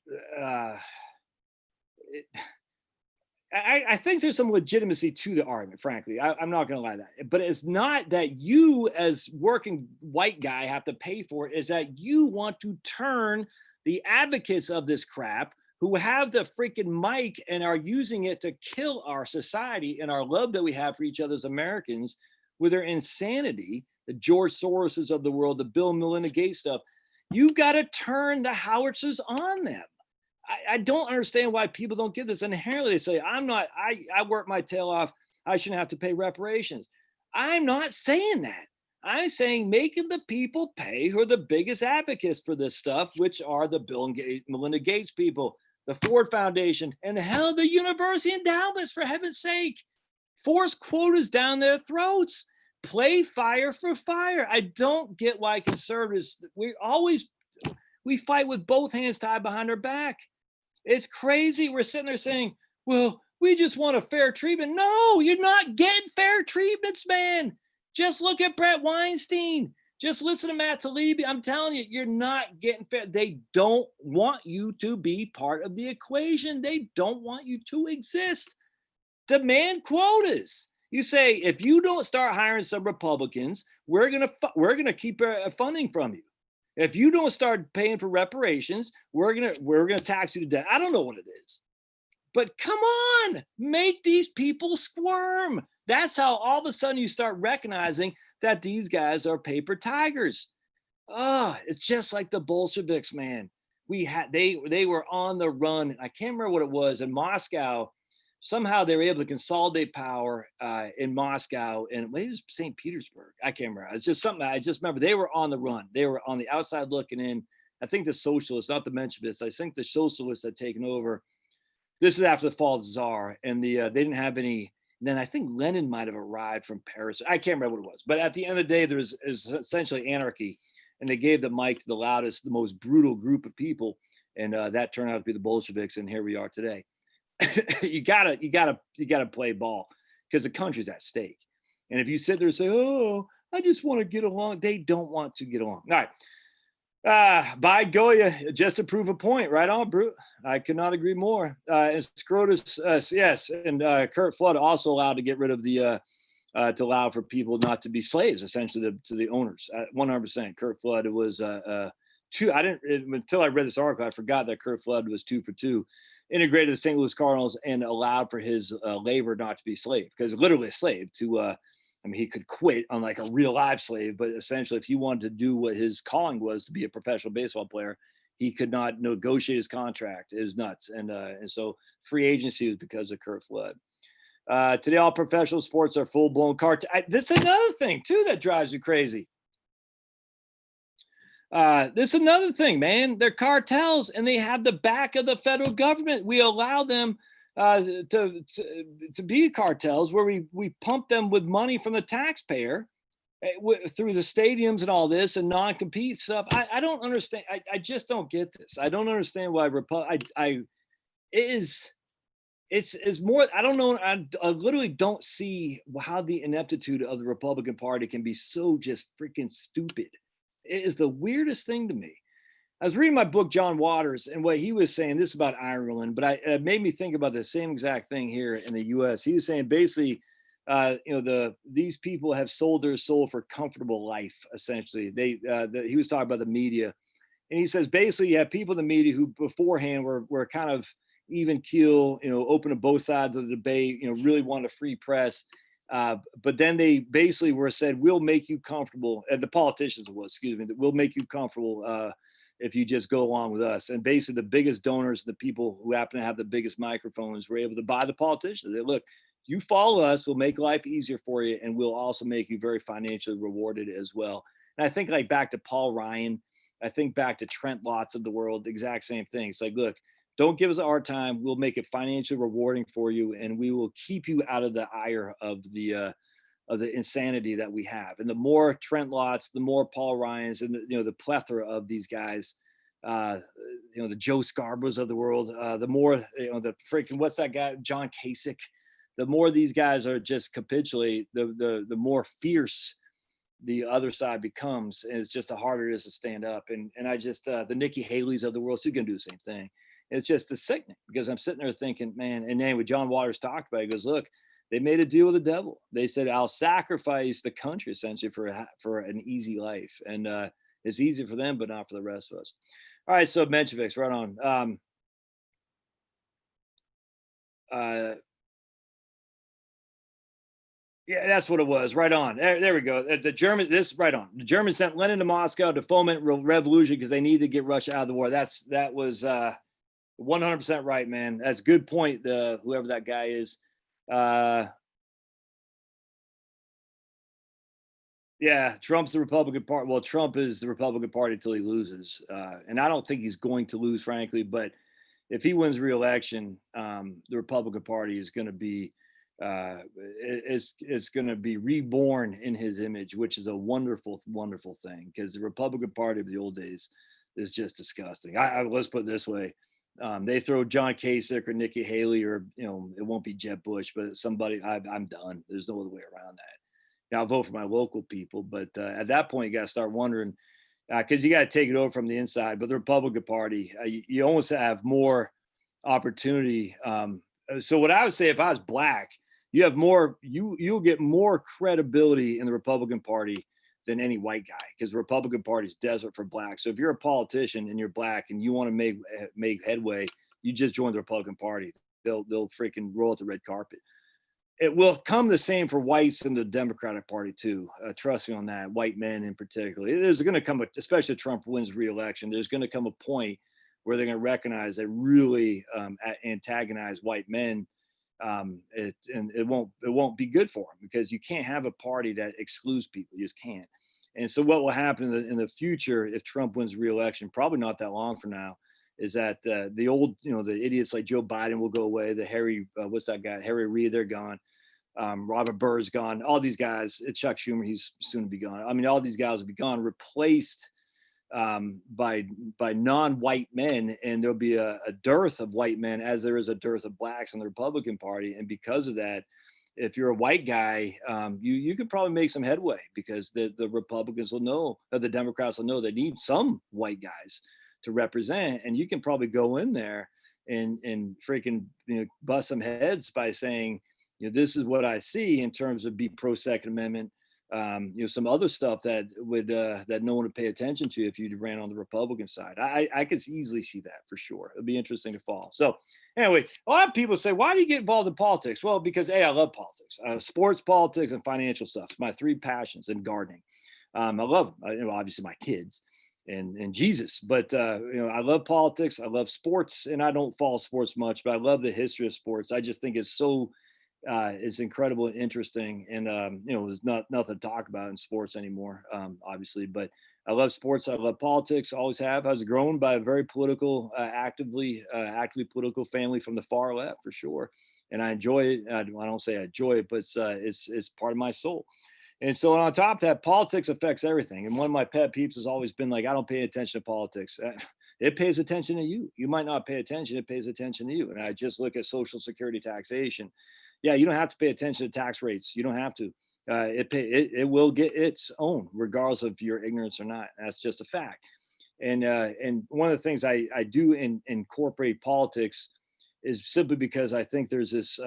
I think there's some legitimacy to the argument, frankly. I'm not going to lie to that. But it's not that you as working white guy have to pay for it. Is that you want to turn the advocates of this crap who have the freaking mic and are using it to kill our society and our love that we have for each other as Americans with their insanity, the George Soroses of the world, the Bill and Melinda Gates stuff. You've got to turn the howitzers on them. I don't understand why people don't get this. Inherently, they say, I work my tail off. I shouldn't have to pay reparations. I'm not saying that. I'm saying making the people pay who are the biggest advocates for this stuff, which are the Bill and Melinda Gates people, the Ford Foundation, and hell, the university endowments, for heaven's sake. Force quotas down their throats. Play fire for fire. I don't get why conservatives, we fight with both hands tied behind our back. It's crazy. We're sitting there saying, well, we just want a fair treatment. No, you're not getting fair treatments, man. Just look at Brett Weinstein. Just listen to Matt Taibbi. I'm telling you, you're not getting fair. They don't want you to be part of the equation. They don't want you to exist. Demand quotas. You say, if you don't start hiring some Republicans, we're gonna keep funding from you. If you don't start paying for reparations, we're gonna tax you to death. I don't know what it is, but come on, make these people squirm. That's how all of a sudden you start recognizing that these guys are paper tigers. It's just like the Bolsheviks, man. They were on the run. I can't remember what it was in Moscow. Somehow they were able to consolidate power in Moscow and maybe it was St. Petersburg. I can't remember. It's just something I just remember. They were on the run. They were on the outside looking in. I think the socialists, not the Mensheviks, I think the socialists had taken over. This is after the fall of the Tsar, and they didn't have any. Then I think Lenin might have arrived from Paris. I can't remember what it was. But at the end of the day, there was essentially anarchy, and they gave the mic to the loudest, the most brutal group of people, and that turned out to be the Bolsheviks. And here we are today. you gotta play ball because the country's at stake. And if you sit there and say, "Oh, I just want to get along," they don't want to get along. All right. By Goya, just to prove a point. Right on, Brute. I could not agree more. And Scrotus, yes, and Kurt Flood also allowed to get rid of the to allow for people not to be slaves, essentially to the owners. 100%. Kurt Flood was two. I didn't until I read this article. I forgot that Kurt Flood was 2 for 2. Integrated the St. Louis Cardinals and allowed for his labor not to be slave, because literally a slave to, I mean, he could quit on like a real live slave, but essentially if he wanted to do what his calling was to be a professional baseball player, he could not negotiate his contract. It was nuts. And so free agency was because of Kurt Flood. Today, all professional sports are full-blown cartel. This is another thing too that drives me crazy. This is another thing, man. They're cartels and they have the back of the federal government. We allow them to be cartels where we pump them with money from the taxpayer through the stadiums and all this and non-compete stuff. I don't understand. I just don't get this. I don't understand why it's more, I don't know, I literally don't see how the ineptitude of the Republican Party can be so just freaking stupid. It is the weirdest thing to me. I was reading my book, John Waters, and what he was saying, this is about Ireland, but it made me think about the same exact thing here in the U.S. He was saying basically, these people have sold their soul for comfortable life. Essentially, he was talking about the media, and he says basically you have people in the media who beforehand were kind of even keel, open to both sides of the debate, really want a free press. But then they basically were said, we'll make you comfortable. And the politicians excuse me, that we'll make you comfortable if you just go along with us. And basically the biggest donors, the people who happen to have the biggest microphones, were able to buy the politicians. They look, you follow us, we'll make life easier for you, and we'll also make you very financially rewarded as well. And I think like back to Paul Ryan, I think back to Trent Lotz of the world, the exact same thing. It's like, look, don't give us a hard time. We'll make it financially rewarding for you, and we will keep you out of the ire of the insanity that we have. And the more Trent Lotz, the more Paul Ryans, and the plethora of these guys, the Joe Scarboroughs of the world, the more the freaking, what's that guy, John Kasich, the more these guys are just capitulate, the more fierce the other side becomes, and it's just the harder it is to stand up. And I just the Nikki Haley's of the world, she's gonna do the same thing. It's just a sickening, because I'm sitting there thinking, man. And then what John Waters talked about, he goes, look, they made a deal with the devil. They said, I'll sacrifice the country essentially for an easy life. And it's easy for them, but not for the rest of us. All right, so Menshevik, right on. Yeah, that's what it was. Right on. There we go. The German, this right on. The Germans sent Lenin to Moscow to foment revolution because they needed to get Russia out of the war. That was 100% right, man. That's a good point. Whoever that guy is. Yeah, Trump's the Republican Party. Well, Trump is the Republican Party until he loses, and I don't think he's going to lose, frankly. But if he wins re-election, the Republican Party is going to be it's going to be reborn in his image, which is a wonderful, wonderful thing. Because the Republican Party of the old days is just disgusting. Let's put it this way: they throw John Kasich or Nikki Haley, or it won't be Jeb Bush, but somebody. I'm done. There's no other way around that. I'll vote for my local people, but at that point, you got to start wondering, because you got to take it over from the inside. But the Republican Party, you almost have more opportunity. So what I would say, if I was black, you have more, you'll get more credibility in the Republican Party than any white guy, because the Republican Party is desperate for black. So if you're a politician and you're black and you want to make headway, you just join the Republican Party. They'll freaking roll out the red carpet. It will come the same for whites in the Democratic Party too. Trust me on that. White men in particular. There's going to come, especially if Trump wins re-election, there's going to come a point where they're going to recognize they really antagonize white men. It won't be good for them, because you can't have a party that excludes people. You just can't. And so what will happen in the future if Trump wins re-election, probably not that long from now, is that the old, the idiots like Joe Biden will go away. The what's that guy? Harry Reid, they're gone. Robert Burr's gone. All these guys, Chuck Schumer, he's soon to be gone. I mean, all these guys will be gone, replaced by non-white men, and there'll be a dearth of white men, as there is a dearth of blacks in the Republican Party. And because of that, if you're a white guy, you could probably make some headway, because the Republicans will know, or the Democrats will know, they need some white guys to represent, and you can probably go in there and freaking bust some heads by saying, this is what I see in terms of be pro Second Amendment, some other stuff that would that no one would pay attention to if you ran on the Republican side. I could easily see that for sure. It'd be interesting to follow. So anyway, a lot of people say, why do you get involved in politics? Well, because I love politics, sports, politics, and financial stuff. It's my three passions, and gardening. I love obviously my kids and Jesus, but I love politics, I love sports, and I don't follow sports much, but I love the history of sports. I just think it's so it's incredible and interesting, and there's nothing to talk about in sports anymore, obviously. But I love sports, I love politics, always have. I was grown by a very political, actively political family from the far left, for sure, and I enjoy it. I don't say I enjoy it, but it's part of my soul. And so on top of that, politics affects everything. And one of my pet peeves has always been like, I don't pay attention to politics. it pays attention to you. You might not pay attention. It pays attention to you. And I just look at Social Security taxation. Yeah, you don't have to pay attention to tax rates. You don't have to. It will get its own, regardless of your ignorance or not. That's just a fact. And one of the things I do incorporate politics is simply because I think there's this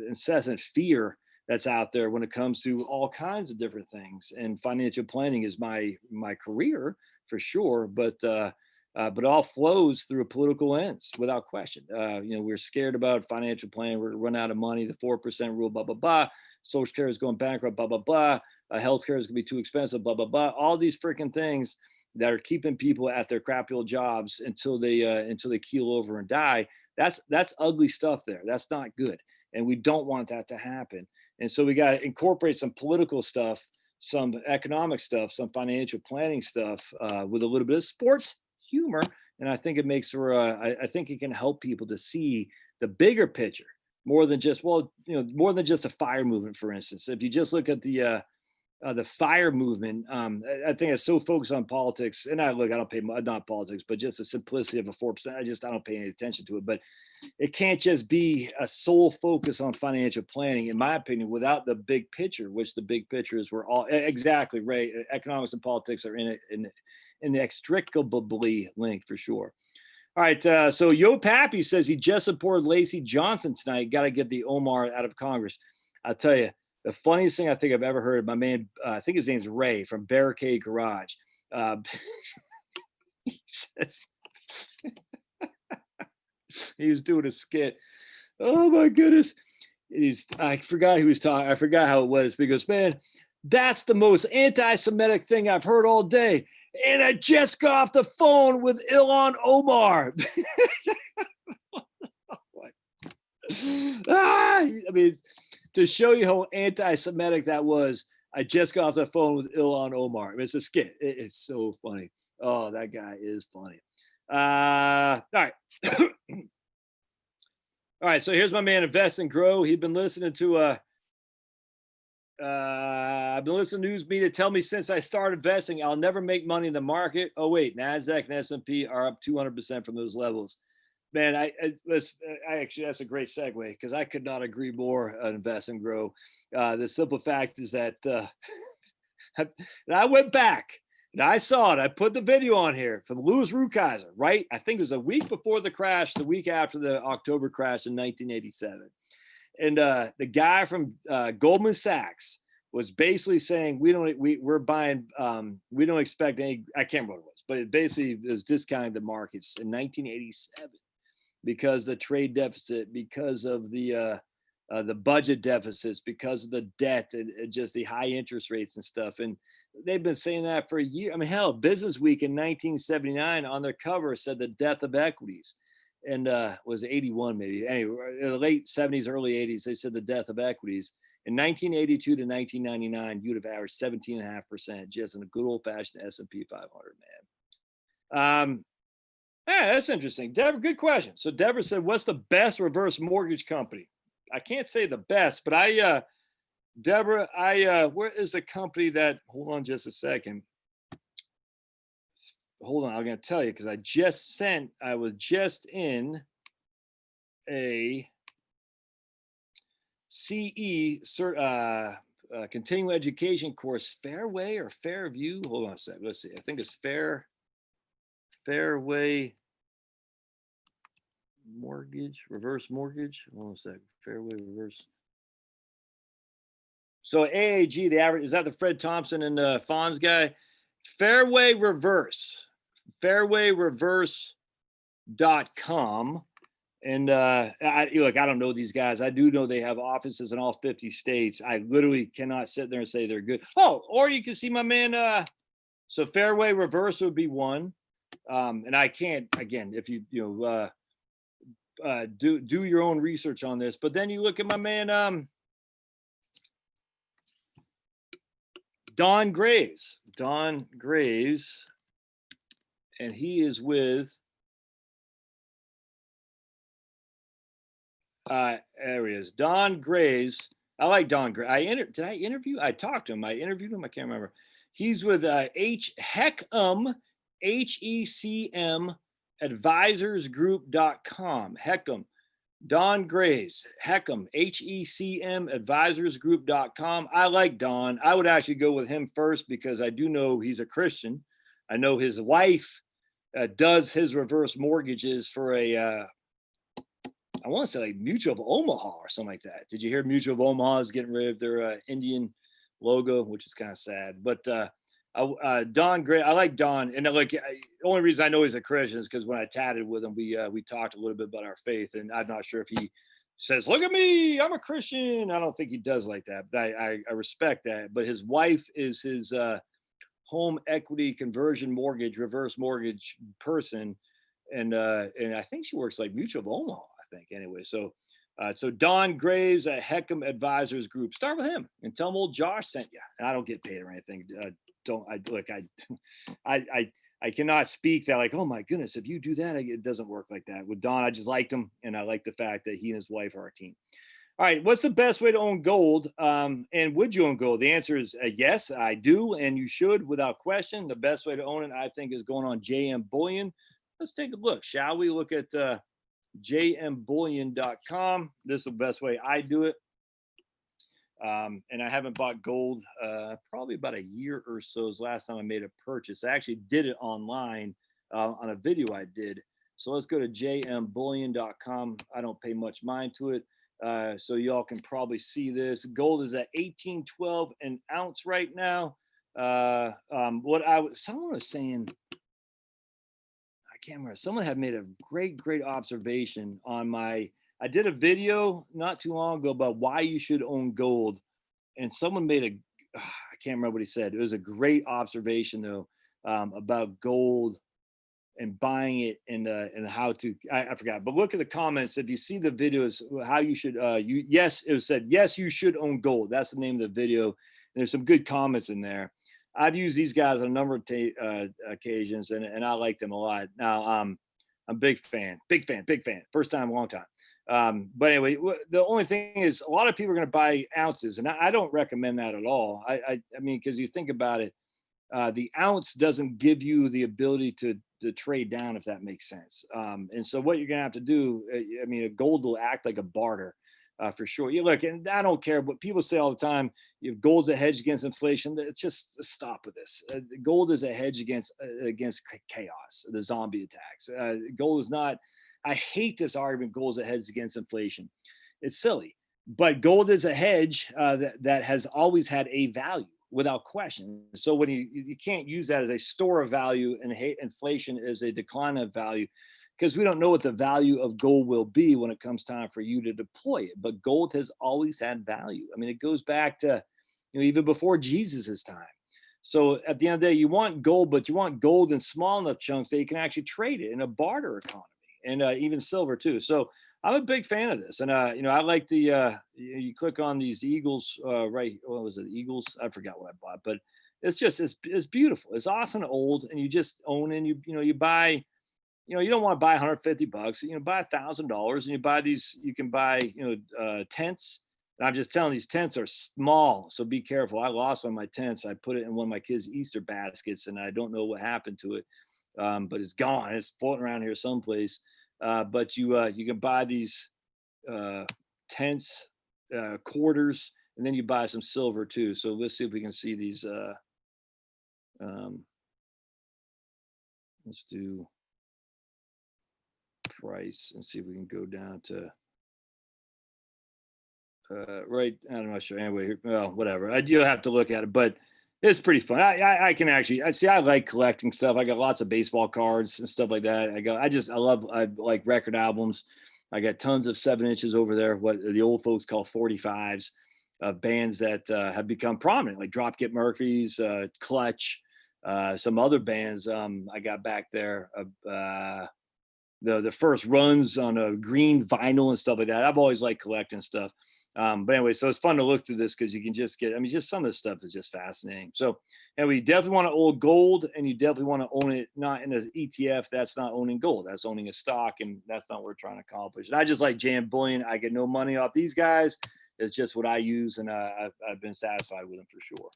incessant fear that's out there when it comes to all kinds of different things. And financial planning is my career for sure, but it all flows through a political lens without question. We're scared about financial planning. We're going to run out of money. The 4% rule, blah, blah, blah. Social care is going bankrupt, blah, blah, blah. Healthcare is going to be too expensive, blah, blah, blah. All these freaking things that are keeping people at their crappy old jobs until they keel over and die. That's ugly stuff there. That's not good. And we don't want that to happen. And so we got to incorporate some political stuff, some economic stuff, some financial planning stuff with a little bit of sports humor. And I think it makes for, I think it can help people to see the bigger picture more than just, more than just a fire movement, for instance. If you just look at the fire movement, I think it's so focused on politics. And I don't pay, not politics, but just the simplicity of a 4%. I don't pay any attention to it. But it can't just be a sole focus on financial planning, in my opinion, without the big picture, which the big picture is we're all exactly right. Economics and politics are inextricably linked for sure. All right. So Yo Pappy says he just supported Lacey Johnson tonight. Got to get the Omar out of Congress. I'll tell you, the funniest thing I think I've ever heard, my man, I think his name's Ray from Barricade Garage. He says, he was doing a skit. Oh my goodness. I forgot he was talking. I forgot how it was because, man, that's the most anti-Semitic thing I've heard all day. And I just got off the phone with Ilhan Omar. I mean, to show you how anti-Semitic that was, I just got off the phone with Ilhan Omar. I mean, it's a skit. It's so funny. Oh, that guy is funny. All right. All right, so here's my man, Invest and Grow. He'd been listening to I've been listening to news media tell me since I started investing, I'll never make money in the market. Oh wait, NASDAQ and S&P are up 200% from those levels. Man, I actually, that's a great segue because I could not agree more on Invest and Grow. The simple fact is that I went back and I saw it. I put the video on here from Louis Rukeyser, right? I think it was a week before the crash, the week after the October crash in 1987. And the guy from Goldman Sachs was basically saying, we're buying, we don't expect any, I can't remember what it was, but it basically was discounting the markets in 1987 because the trade deficit, because of the budget deficits, because of the debt and just the high interest rates and stuff. And they've been saying that for a year. I mean, hell, Business Week in 1979 on their cover said the death of equities. And was 81 maybe. Anyway, in the late 70s, early 80s, they said the death of equities. In 1982 to 1999, you'd have averaged 17.5% just in a good old-fashioned S&P 500, man. Yeah, that's interesting. Deborah, good question. So Deborah said, what's the best reverse mortgage company? I can't say the best, but Deborah, where is the company that, hold on just a second. Hold on, I'm going to tell you because I was just in a CE continuing education course, Fairway or Fairview. Hold on a sec. Let's see. I think it's Fairway mortgage, reverse mortgage. Hold on a sec. Fairway reverse. So AAG, the average, is that the Fred Thompson and Fonz guy? Fairway Reverse, fairwayreverse.com. And I don't know these guys. I do know they have offices in all 50 states. I literally cannot sit there and say they're good. Oh, or you can see my man. So Fairway Reverse would be one. And I can't, again, if you do your own research on this, but then you look at my man, Don Graves, and he is with, there he is, Don Graves. I like Don Graves. Did I interview? I talked to him. I interviewed him. I can't remember. He's with H. Heckham HECMadvisorsgroup.com. Heckham. Don Graves, Heckham, HECMadvisorsgroup.com. I like Don. I would actually go with him first because I do know he's a Christian. I know his wife does his reverse mortgages for I want to say like Mutual of Omaha or something like that. Did you hear Mutual of Omaha is getting rid of their Indian logo, which is kind of sad. But Don Gray, I like Don, and the only reason I know he's a Christian is because when I chatted with him, we talked a little bit about our faith, and I'm not sure if he says, "Look at me, I'm a Christian." I don't think he does like that, but I respect that. But his wife is his home equity conversion mortgage, reverse mortgage person, and I think she works like Mutual of Omaha, I think. Anyway, so Don Graves at Heckham Advisors Group. Start with him and tell him old Josh sent you. And I don't get paid or anything. I cannot speak that like, oh my goodness, if you do that, it doesn't work like that. With Don, I just liked him, and I like the fact that he and his wife are our team. All right, what's the best way to own gold? And would you own gold? The answer is yes, I do, and you should without question. The best way to own it, I think, is going on JM Bullion. Let's take a look, shall we? Look at jmbullion.com. This is the best way I do it. And I haven't bought gold probably about a year or so is the last time I made a purchase. I actually did it online on a video I did. So let's go to jmbullion.com. I don't pay much mind to it. So y'all can probably see this. Gold is at 1812 an ounce right now. Someone was saying, I can't remember. Someone had made a great observation on I did a video not too long ago about why you should own gold, and someone made I can't remember what he said. It was a great observation though, about gold and buying it and how to, I forgot, but look at the comments. If you see the videos, how you should, it said, yes, you should own gold. That's the name of the video. And there's some good comments in there. I've used these guys on a number of occasions, and I like them a lot. Now, I'm a big fan, first time, long time. But anyway, the only thing is a lot of people are going to buy ounces, and I don't recommend that at all. I mean, because you think about it, the ounce doesn't give you the ability to trade down, if that makes sense. And so what you're going to have to do, I mean, gold will act like a barter for sure. You look, and I don't care what people say all the time. If gold's a hedge against inflation, it's just stop with this. Gold is a hedge against chaos, the zombie attacks. Gold is not. I hate this argument. Gold is a hedge against inflation. It's silly, but gold is a hedge that has always had a value, without question. So when you can't use that as a store of value, and inflation is a decline of value, because we don't know what the value of gold will be when it comes time for you to deploy it. But gold has always had value. I mean, it goes back to, even before Jesus's time. So at the end of the day, you want gold, but you want gold in small enough chunks that you can actually trade it in a barter economy, and even silver too. So I'm a big fan of this. And, I like you click on these Eagles, right? What was it? Eagles? I forgot what I bought, but it's just, it's beautiful. It's awesome and old, and you just own it. And you buy, you don't want to buy $150, buy $1,000, and you buy these, you can buy, tents. And I'm just telling, these tents are small, so be careful. I lost one of my tents. I put it in one of my kids' Easter baskets, and I don't know what happened to it. But it's gone. It's floating around here someplace. But you can buy these tents, quarters, and then you buy some silver too. So let's see if we can see these. Let's do price and see if we can go down to right. I'm not sure. Anyway, well, whatever. You'll have to look at it, but it's pretty fun. I can actually, I like collecting stuff. I got lots of baseball cards and stuff like that. I like record albums. I got tons of 7 inches over there, what the old folks call 45s, of bands that have become prominent, like Dropkick Murphys, Clutch, some other bands. I got back there, the first runs on a green vinyl and stuff like that. I've always liked collecting stuff. But anyway, so it's fun to look through this because you can just get, just some of this stuff is just fascinating. So anyway, you definitely want to own gold, and you definitely want to own it not in an ETF. That's not owning gold. That's owning a stock, and that's not what we're trying to accomplish. And I just like JM Bullion. I get no money off these guys. It's just what I use, and I've been satisfied with them for sure.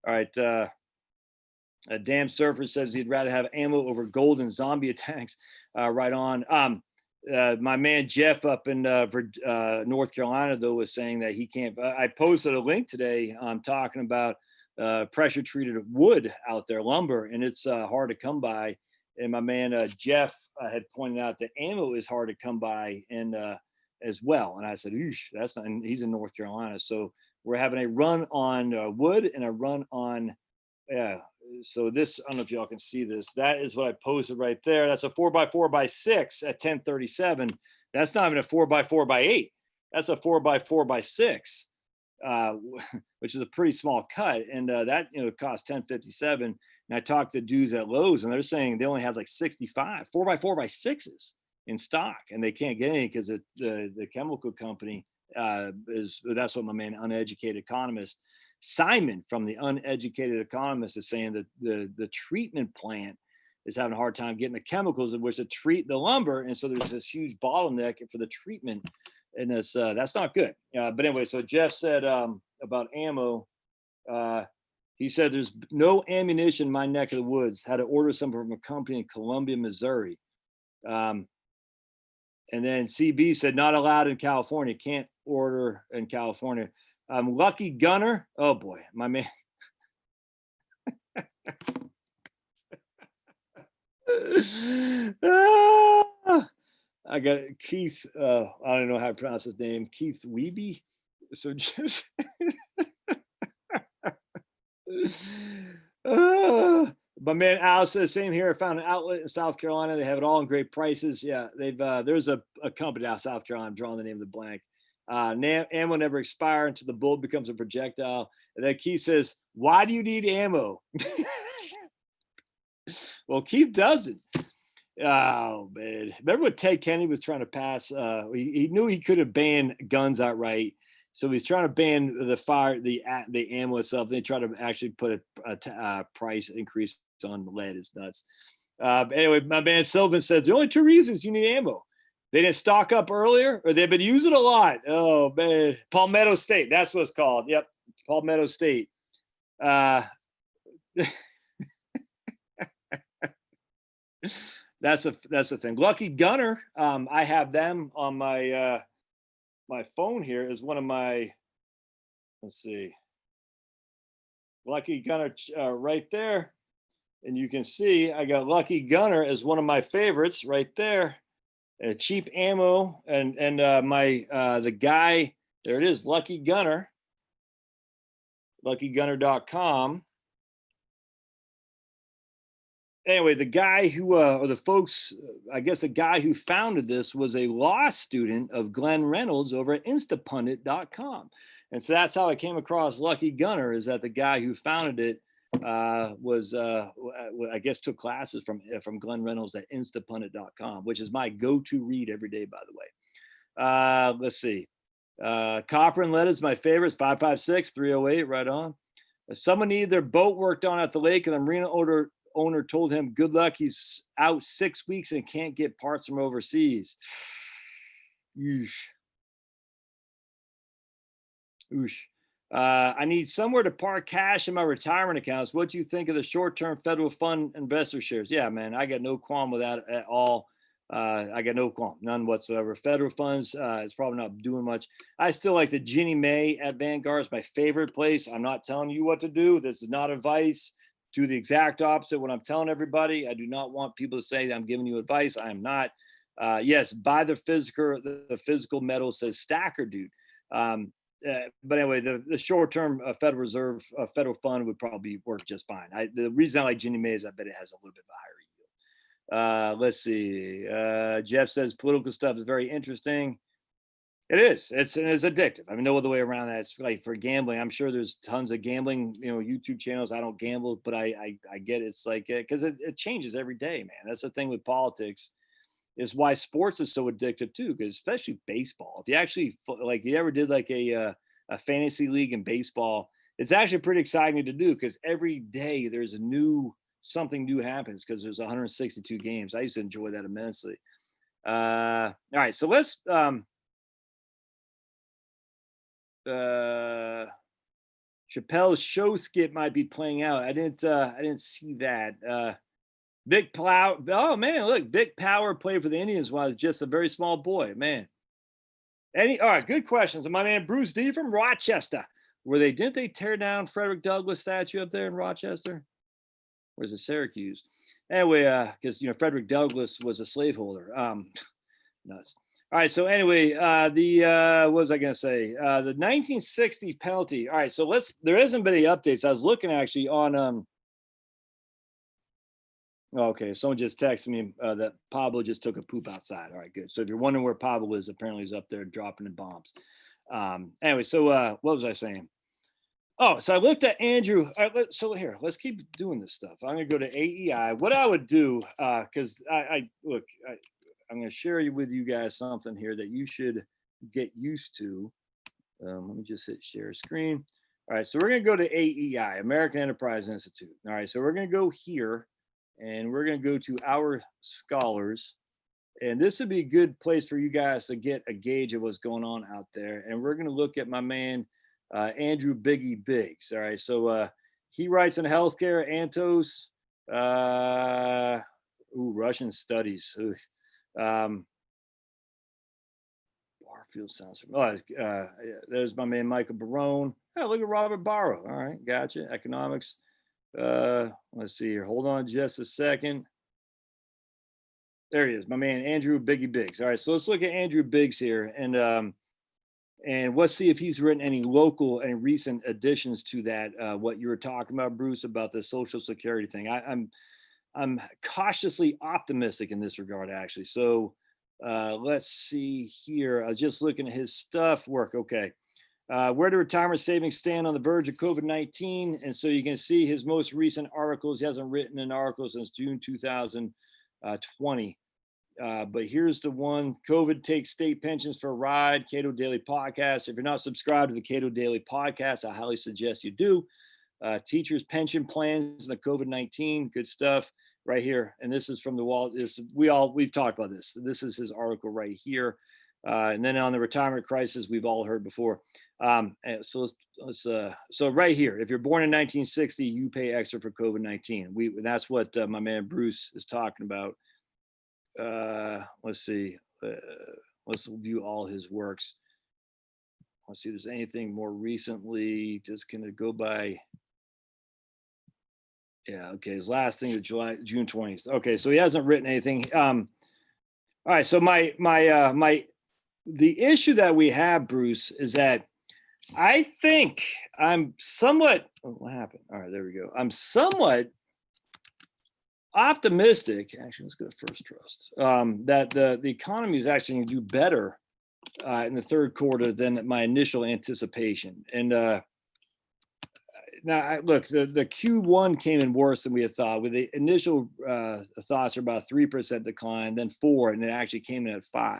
All right. Damn Surfer says he'd rather have ammo over gold and zombie attacks. Right on. My man Jeff up in North Carolina, though, was saying that he can't. I posted a link today talking about pressure treated wood out there, lumber, and it's hard to come by. And my man Jeff had pointed out that ammo is hard to come by, and as well. And I said, that's not. And he's in North Carolina, so we're having a run on wood and a run on. Yeah. So this, I don't know if y'all can see this. That is what I posted right there. That's a 4x4x6 at 1037. That's not even a 4x4x8. That's a 4x4x6, which is a pretty small cut. And that, cost 1057. And I talked to dudes at Lowe's, and they're saying they only have like 65 4x4x6s in stock, and they can't get any because the chemical company that's what my man uneducated economist Simon from the Uneducated Economist is saying that the treatment plant is having a hard time getting the chemicals in which to treat the lumber, and so there's this huge bottleneck for the treatment, and that's not good. But anyway, so Jeff said about ammo. He said there's no ammunition in my neck of the woods. Had to order some from a company in Columbia, Missouri. And then CB said not allowed in California. Can't order in California. Lucky Gunner. Oh boy, my man. I got Keith. I don't know how to pronounce his name. Keith Weeby. So just. My man Al says same here. I found an outlet in South Carolina. They have it all in great prices. Yeah, they've there's a company out of South Carolina. I'm drawing the name of the blank. Ammo never expire until the bullet becomes a projectile. And then Keith says, why do you need ammo? Well, Keith doesn't. Oh man, remember when Ted Kennedy was trying to pass? He knew he could have banned guns outright, so he's trying to ban the ammo itself. They try to actually put a price increase on lead. It's nuts. Anyway, my man Sylvan says the only two reasons you need ammo: they didn't stock up earlier, or they've been using a lot. Oh man, Palmetto State, that's what it's called. Yep, Palmetto State. That's the thing. Lucky Gunner, I have them on my my phone here as one of my. Let's see, Lucky Gunner right there, and you can see I got Lucky Gunner as one of my favorites right there. Cheap ammo, and the guy there it is, Lucky Gunner, luckygunner.com. Anyway, the guy who, or the folks, I guess the guy who founded this was a law student of Glenn Reynolds over at instapundit.com. And so that's how I came across Lucky Gunner, is that the guy who founded it was, I guess, took classes from Glenn Reynolds at instapundit.com, which is my go-to read every day, by the way. Let's see. Copper and lead is my favorite. 556-308, right on. Someone needed their boat worked on at the lake, and the marina owner told him good luck, he's out 6 weeks and can't get parts from overseas. Oosh. I need somewhere to park cash in my retirement accounts. What do you think of the short-term federal fund investor shares? Yeah, man, I got no qualm with that at all. I got no qualm, none whatsoever. Federal funds, it's probably not doing much. I still like the Ginnie Mae at Vanguard. It's my favorite place. I'm not telling you what to do. This is not advice. Do the exact opposite what I'm telling everybody. I do not want people to say that I'm giving you advice. I am not. Yes, buy the physical metal, says Stacker Dude. But anyway, the short-term Federal Reserve federal fund would probably work just fine. The reason I like Ginnie Mae is I bet it has a little bit of a higher yield. Let's see. Jeff says political stuff is very interesting. It is. It's addictive. I mean, no other way around that. It's like for gambling. I'm sure there's tons of gambling, YouTube channels. I don't gamble, but I get it. It's like because it changes every day, man. That's the thing with politics, is why sports is so addictive too. Because especially baseball. If you actually like, you ever did like a fantasy league in baseball, it's actually pretty exciting to do because every day there's something new happens because there's 162 games. I used to enjoy that immensely. All right, so let's. Chappelle's show skit might be playing out. I didn't see that. Vic Power. Oh man, look, Vic Power played for the Indians while he was just a very small boy. Man. All right, good questions. And my man Bruce D from Rochester. Didn't they tear down Frederick Douglass statue up there in Rochester? Or is it Syracuse? Anyway, because Frederick Douglass was a slaveholder. Nuts. All right. So anyway, what was I going to say? The 1960 penalty. All right. So there hasn't been any updates. I was looking actually on. Okay. Someone just texted me that Pablo just took a poop outside. All right. Good. So if you're wondering where Pablo is, apparently he's up there dropping the bombs. Anyway. So what was I saying? Oh, so I looked at Andrew. So here, let's keep doing this stuff. I'm going to go to AEI. What I would do, because I'm going to share with you guys something here that you should get used to. Let me just hit share screen. All right, so we're going to go to AEI, American Enterprise Institute. All right, so we're going to go here, and we're going to go to our scholars. And this would be a good place for you guys to get a gauge of what's going on out there. And we're going to look at my man, Andrew Biggie Biggs. All right, so he writes in healthcare, Antos, Russian studies. Barfield sounds familiar. There's my man Michael Barone. Oh, look at Robert Barrow. All right, gotcha. Economics. Let's see here. Hold on just a second. There he is, my man Andrew Biggie Biggs. All right, so let's look at Andrew Biggs here, and let's see if he's written any recent additions to that. What you were talking about, Bruce, about the Social Security thing. I'm cautiously optimistic in this regard, actually. So let's see here. I was just looking at his stuff. Okay. Where do retirement savings stand on the verge of COVID-19? And so you can see his most recent articles. He hasn't written an article since June 2020. But here's the one: COVID takes state pensions for a ride. Cato Daily Podcast. If you're not subscribed to the Cato Daily Podcast, I highly suggest you do. Teachers' pension plans and the COVID-19, good stuff right here. And this is from the wall. We've talked about this. This is his article right here. And then on the retirement crisis, we've all heard before. So right here, if you're born in 1960, you pay extra for COVID-19. That's what my man Bruce is talking about. Let's see. Let's view all his works. Let's see if there's anything more recently. Just gonna go by. Yeah, okay. His last thing is June 20th. Okay, so he hasn't written anything. All right, so the issue that we have, Bruce, is that I think I'm somewhat. What happened? All right, there we go. I'm somewhat optimistic. Actually, let's go to First Trust. That the economy is actually going to do better in the third quarter than my initial anticipation. And now, look, the Q1 came in worse than we had thought. With the initial thoughts are about 3% decline, then 4%, and it actually came in at 5%.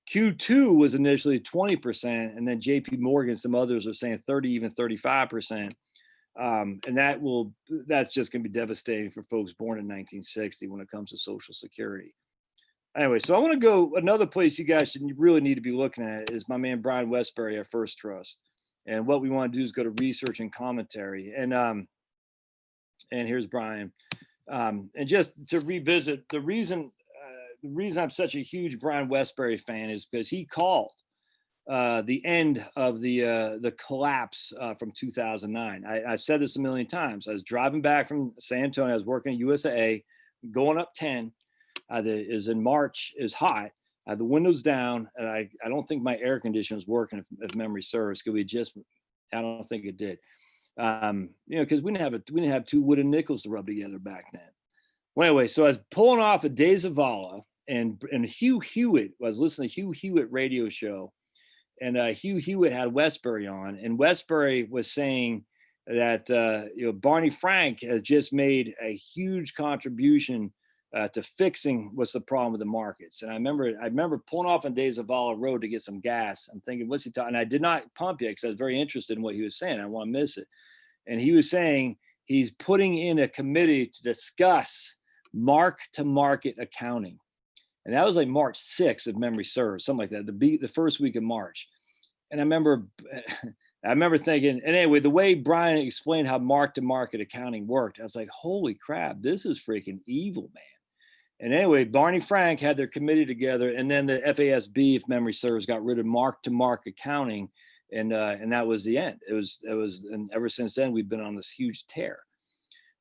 Q2 was initially 20%, and then JP Morgan, some others are saying 30, even 35%. And that's just going to be devastating for folks born in 1960 when it comes to Social Security. Anyway, so I want to go another place you guys should really need to be looking at is my man Brian Westbury at First Trust. And what we want to do is go to research and commentary. And here's Brian. And just to revisit, the reason I'm such a huge Brian Westbury fan is because he called the end of the collapse from 2009. I've said this a million times. I was driving back from San Antonio. I was working at USAA, going up 10. It was in March. It was hot. I had the windows down, and I don't think my air conditioner was working, if memory serves. Because I don't think it did. Because we didn't have two wooden nickels to rub together back then. Well, anyway, so I was pulling off at De Zavala, and Hugh Hewitt. I was listening to Hugh Hewitt radio show, and Hugh Hewitt had Westbury on, and Westbury was saying that Barney Frank has just made a huge contribution to fixing what's the problem with the markets. And I remember pulling off on De Zavala Road to get some gas. I'm thinking, what's he talking? And I did not pump yet because I was very interested in what he was saying. I didn't want to miss it. And he was saying he's putting in a committee to discuss mark-to-market accounting. And that was like March 6th, if memory serves, something like that, the first week of March. And I remember I remember thinking, and anyway, the way Brian explained how mark-to-market accounting worked, I was like, holy crap, this is freaking evil, man. And anyway, Barney Frank had their committee together, and then the FASB, if memory serves, got rid of mark-to-market accounting, and that was the end. It was, and ever since then, we've been on this huge tear.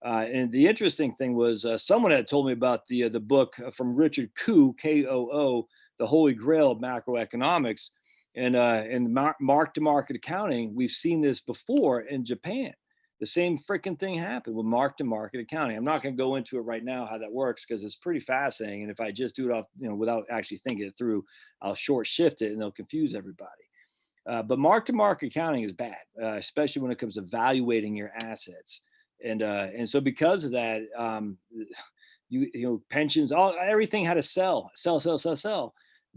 And the interesting thing was someone had told me about the book from Richard Koo, K-O-O, The Holy Grail of Macroeconomics. And in mark-to-market accounting, we've seen this before in Japan. The same freaking thing happened with mark-to-market accounting. I'm not going to go into it right now how that works because it's pretty fascinating. And if I just do it off, without actually thinking it through, I'll short shift it and they'll confuse everybody. But mark-to-market accounting is bad, especially when it comes to valuating your assets. And so because of that, pensions, everything had to sell,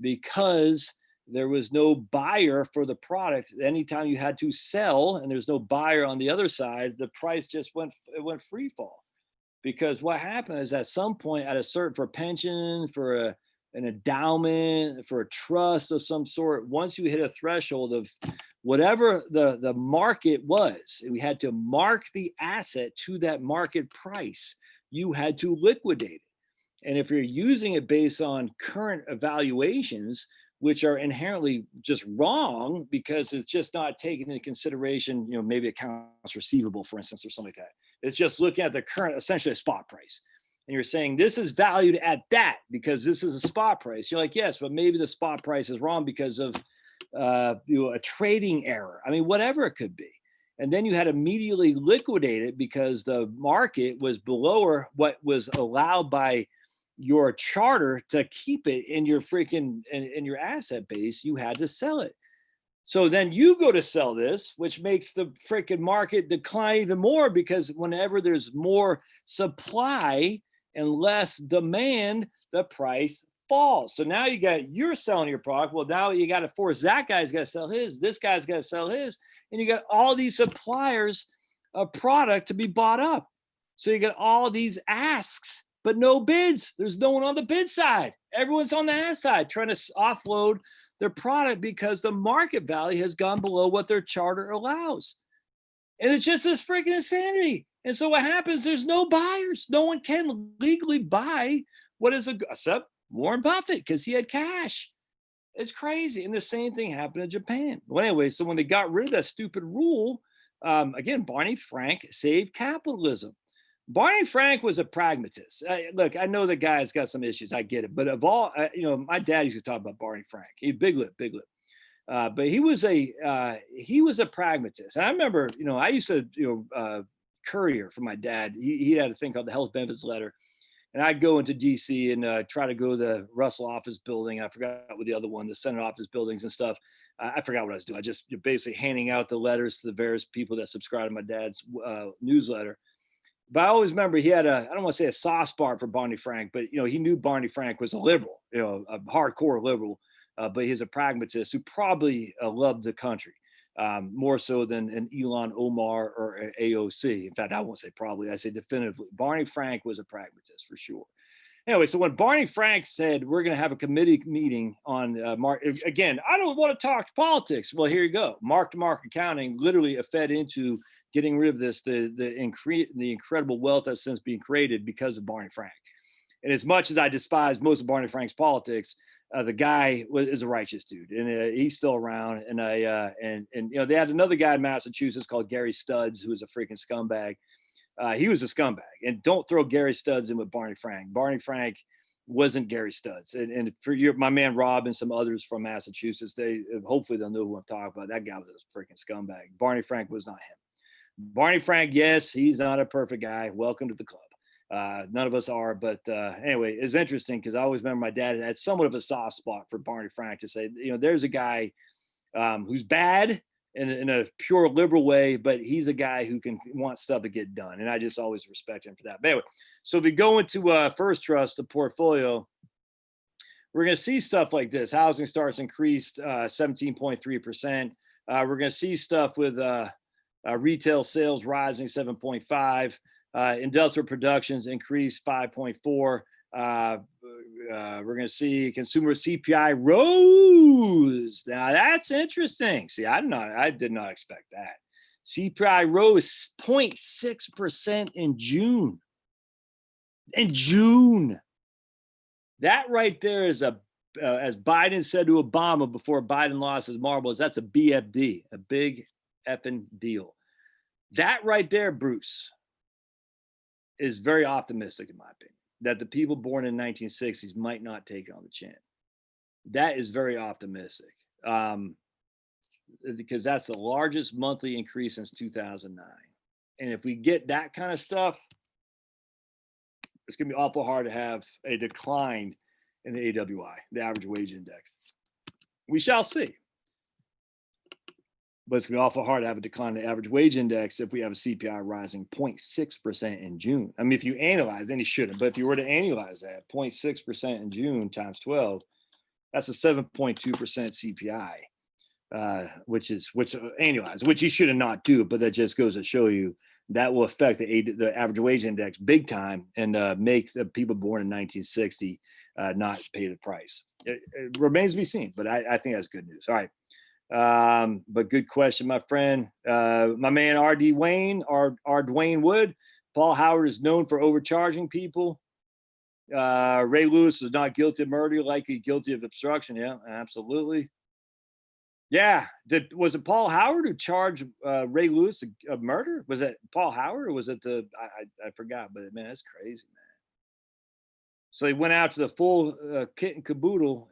because there was no buyer for the product. Anytime you had to sell and there's no buyer on the other side, the price just went free fall. Because what happened is at some point, for a pension, for an endowment, for a trust of some sort, once you hit a threshold of whatever the market was, we had to mark the asset to that market price. You had to liquidate it. And if you're using it based on current evaluations, which are inherently just wrong because it's just not taking into consideration, maybe accounts receivable, for instance, or something like that. It's just looking at the current, essentially a spot price. And you're saying this is valued at that because this is a spot price. You're like, yes, but maybe the spot price is wrong because of a trading error. I mean, whatever it could be. And then you had to immediately liquidate it because the market was below what was allowed by your charter to keep it in your freaking in your asset base. You had to sell it. So then you go to sell this, which makes the freaking market decline even more because whenever there's more supply and less demand, the price falls. So now you're selling your product. Well, now you got to force that guy's got to sell his, this guy's got to sell his, and you got all these suppliers of product to be bought up. So you got all these asks, but no bids. There's no one on the bid side. Everyone's on the ask side trying to offload their product because the market value has gone below what their charter allows. And it's just this freaking insanity. And so what happens, there's no buyers. No one can legally buy what is except Warren Buffett because he had cash. It's crazy. And the same thing happened in Japan. Well, anyway, so when they got rid of that stupid rule, again, Barney Frank saved capitalism. Barney Frank was a pragmatist. Look, I know the guy's got some issues. I get it. But of all, my dad used to talk about Barney Frank. He big lip. But he was a pragmatist. And I remember, I used to, courier for my dad. He had a thing called the health benefits letter. And I'd go into DC and try to go to the Russell office building. I forgot what the other one, the Senate office buildings and stuff. I forgot what I was doing. I just basically handing out the letters to the various people that subscribe to my dad's newsletter. But I always remember he had I don't want to say a soft spot for Barney Frank, but, he knew Barney Frank was a liberal, a hardcore liberal, but he's a pragmatist who probably loved the country more so than an Elon Omar or AOC. In fact, I won't say probably, I say definitively. Barney Frank was a pragmatist for sure. Anyway, so when Barney Frank said, we're going to have a committee meeting on again, I don't want to talk politics. Well, here you go. Mark-to-market accounting literally fed into getting rid of this, the incredible wealth that's since being created because of Barney Frank. And as much as I despise most of Barney Frank's politics, the guy is a righteous dude, and he's still around. And they had another guy in Massachusetts called Gary Studs, who was a freaking scumbag. He was a scumbag, and don't throw Gary Studs in with Barney Frank. Barney Frank wasn't Gary Studs, and for my man Rob and some others from Massachusetts, hopefully they'll know who I'm talking about. That guy was a freaking scumbag. Barney Frank was not him. Barney Frank, yes, he's not a perfect guy. Welcome to the club. None of us are, but anyway, it's interesting because I always remember my dad had somewhat of a soft spot for Barney Frank to say, there's a guy who's bad in a pure liberal way, but he's a guy who want stuff to get done. And I just always respect him for that. But anyway, so if we go into First Trust, the portfolio, we're going to see stuff like this. Housing starts increased 17.3%. We're going to see stuff with retail sales rising 7.5%. Industrial productions increased 5.4%. We're going to see consumer CPI rose. Now that's interesting. See, I did not expect that. CPI rose 0.6% in June. In June. That right there is as Biden said to Obama before Biden lost his marbles, that's a BFD, a big effing deal. That right there, Bruce, is very optimistic in my opinion, that the people born in 1960s might not take it on the chin. That is very optimistic because that's the largest monthly increase since 2009. And if we get that kind of stuff, it's going to be awful hard to have a decline in the AWI, the average wage index. We shall see. But it's going to be awful hard to have a decline in the average wage index if we have a CPI rising 0.6% in June. I mean, if you analyze, and you shouldn't, but if you were to annualize that 0.6% in June times 12, that's a 7.2% CPI, which annualized, which you should not do, but that just goes to show you that will affect the average wage index big time and make the people born in 1960 not pay the price. It remains to be seen, but I think that's good news. All right. But good question, my friend. My man R.D. Wayne, R. Dwayne Wood. Paul Howard is known for overcharging people. Ray Lewis was not guilty of murder, likely guilty of obstruction. Yeah, absolutely. Yeah. Was it Paul Howard who charged Ray Lewis of murder? Was it Paul Howard or was it I forgot, but man, that's crazy, man. So he went out to the full kit and caboodle.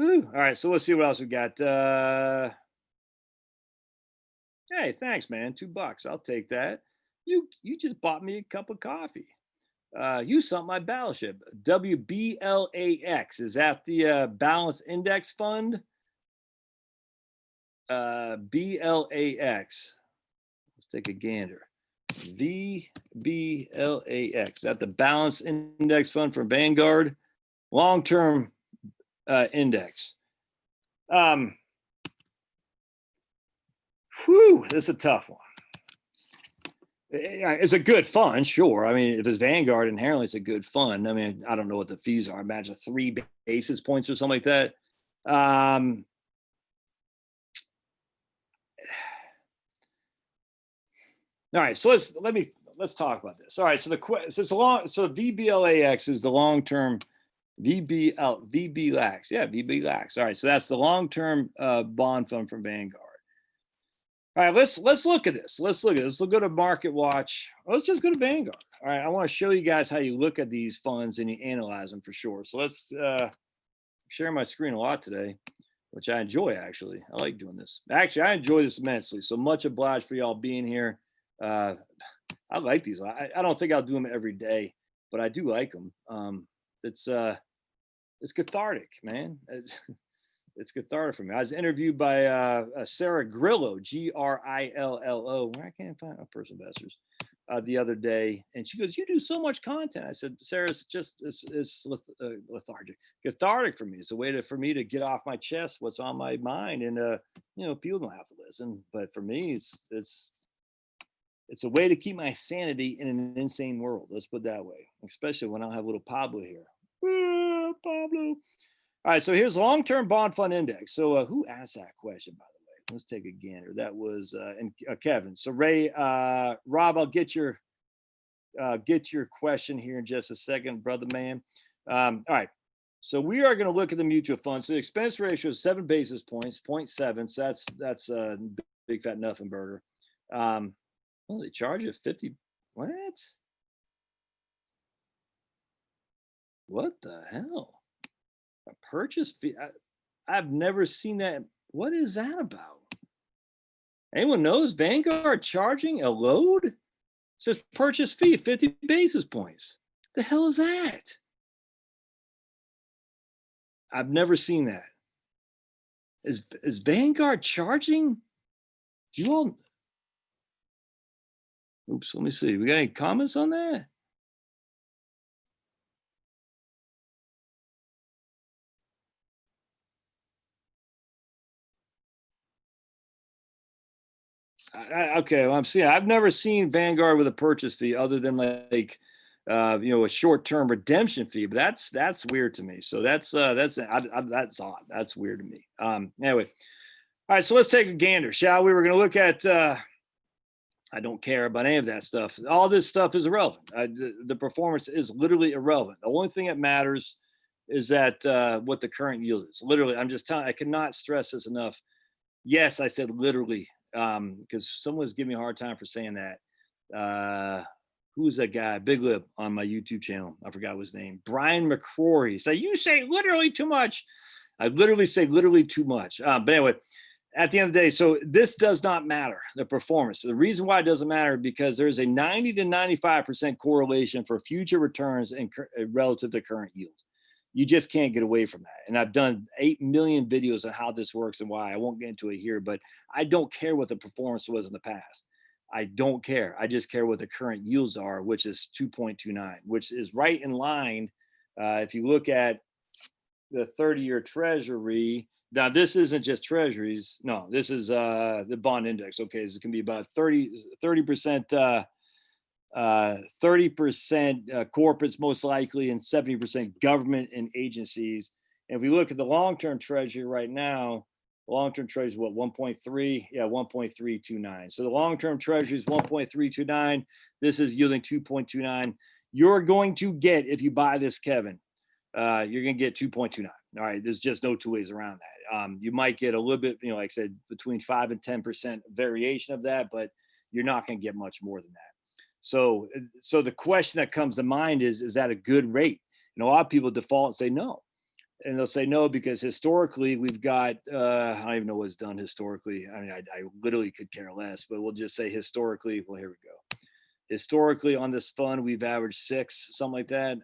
All right, so let's see what else we got. Hey, thanks, man. $2. I'll take that. You just bought me a cup of coffee. You sunk my battleship. WBLAX. Is that the Balance Index Fund? BLAX. Let's take a gander. VBLAX. Is that the Balance Index Fund for Vanguard? Long-term index. This is a tough one. It's a good fund, sure. I mean, if it's Vanguard, inherently it's a good fund. I mean, I don't know what the fees are. I imagine 3 basis points or something like that. All right, so let's talk about this. All right, so VBLAX is the long-term VBLAX. Yeah, VBLAX. All right, so that's the long-term bond fund from Vanguard. All right, let's look at this. Let's go to Market Watch. Let's just go to Vanguard. All right, I want to show you guys how you look at these funds and you analyze them for sure. So let's share my screen a lot today, which I enjoy actually. I like doing this. Actually, I enjoy this immensely. So much obliged for y'all being here. I like these. I don't think I'll do them every day, but I do like them. It's cathartic, man. It's cathartic for me. I was interviewed by Sarah Grillo, Grillo. I can't find Person Investors the other day, and she goes, "You do so much content." I said, "Sarah, it's lethargic, cathartic for me. It's a way for me to get off my chest what's on my mind, and people don't have to listen, but for me, it's a way to keep my sanity in an insane world. Let's put it that way, especially when I have little Pablo here. Pablo." All right, so here's long-term bond fund index. So who asked that question, by the way? Let's take a gander. That was Kevin. So Ray, Rob, I'll get your question here in just a second, brother man. All right, so we are going to look at the mutual funds. So the expense ratio is 7 basis points, 0.7. So that's a big fat nothing burger. Well, they charge you 50. What? What the hell? A purchase fee? I've never seen that. What is that about? Anyone knows? Vanguard charging a load? It says purchase fee, 50 basis points. The hell is that? I've never seen that. Is Vanguard charging? You all? Oops, let me see. We got any comments on that? Okay, well, I'm seeing. I've never seen Vanguard with a purchase fee other than like a short-term redemption fee, but that's weird to me. So that's odd. That's weird to me. Anyway, all right. So let's take a gander, shall we? We're going to look at. I don't care about any of that stuff. All this stuff is irrelevant. The performance is literally irrelevant. The only thing that matters is that what the current yield is. Literally, I'm just telling. I cannot stress this enough. Yes, I said literally because someone was giving me a hard time for saying that. Who's that guy? Big Lip on my YouTube channel. I forgot his name. Brian McCrory. So you say literally too much. I literally say literally too much. But anyway, at the end of the day, so this does not matter, the performance. The reason why it doesn't matter because there's a 90 to 95% correlation for future returns and relative to current yield. You just can't get away from that. And I've done 8 million videos on how this works and why. I won't get into it here, but I don't care what the performance was in the past. I don't care. I just care what the current yields are, which is 2.29, which is right in line. If you look at the 30-year treasury, now this isn't just treasuries. No, this is the bond index. Okay, this can be about 30% 30% corporates most likely, and 70% government and agencies. And if we look at the long-term treasury right now, the long-term treasury is what, 1.3? Yeah, 1.329. So the long-term treasury is 1.329. This is yielding 2.29. You're going to get, if you buy this, Kevin, you're going to get 2.29. All right, there's just no two ways around that. You might get a little bit, like I said, between 5 and 10% variation of that, but you're not going to get much more than that. So the question that comes to mind is that a good rate? A lot of people default and say no. And they'll say no because historically we've got, I don't even know what's done historically. I mean, I literally could care less, but we'll just say historically, well, here we go. Historically on this fund, we've averaged 6, something like that.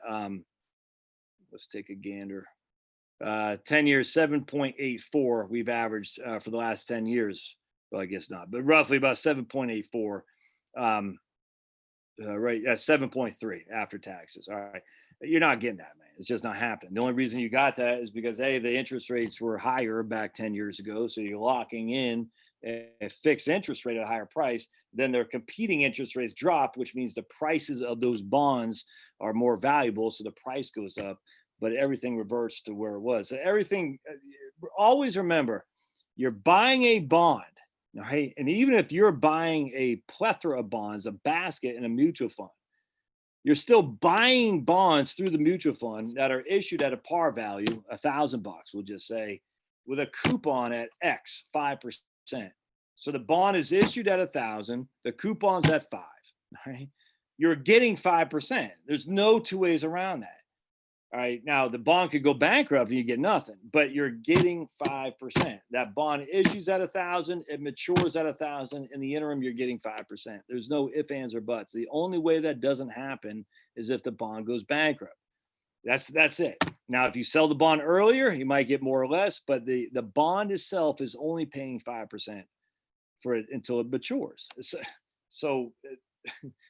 Let's take a gander. 10 years, 7.84 we've averaged for the last 10 years. Well, I guess not, but roughly about 7.84. Right, 7.3 after taxes. All right, you're not getting that, man. It's just not happening. The only reason you got that is because the interest rates were higher back 10 years ago, so you're locking in a fixed interest rate at a higher price. Then their competing interest rates drop, which means the prices of those bonds are more valuable, so the price goes up. But everything reverts to where it was. So everything. Always remember, you're buying a bond. Right? And even if you're buying a plethora of bonds, a basket in a mutual fund, you're still buying bonds through the mutual fund that are issued at a par value, $1,000, we'll just say, with a coupon at X, 5%. So the bond is issued at 1,000, the coupon's at 5. Right? You're getting 5%. There's no two ways around that. All right. Now the bond could go bankrupt and you get nothing, but you're getting 5%. That bond issues at 1,000, it matures at 1,000. In the interim, you're getting 5%. There's no ifs, ands, or buts. The only way that doesn't happen is if the bond goes bankrupt. That's it. Now, if you sell the bond earlier, you might get more or less, but the bond itself is only paying 5% for it until it matures.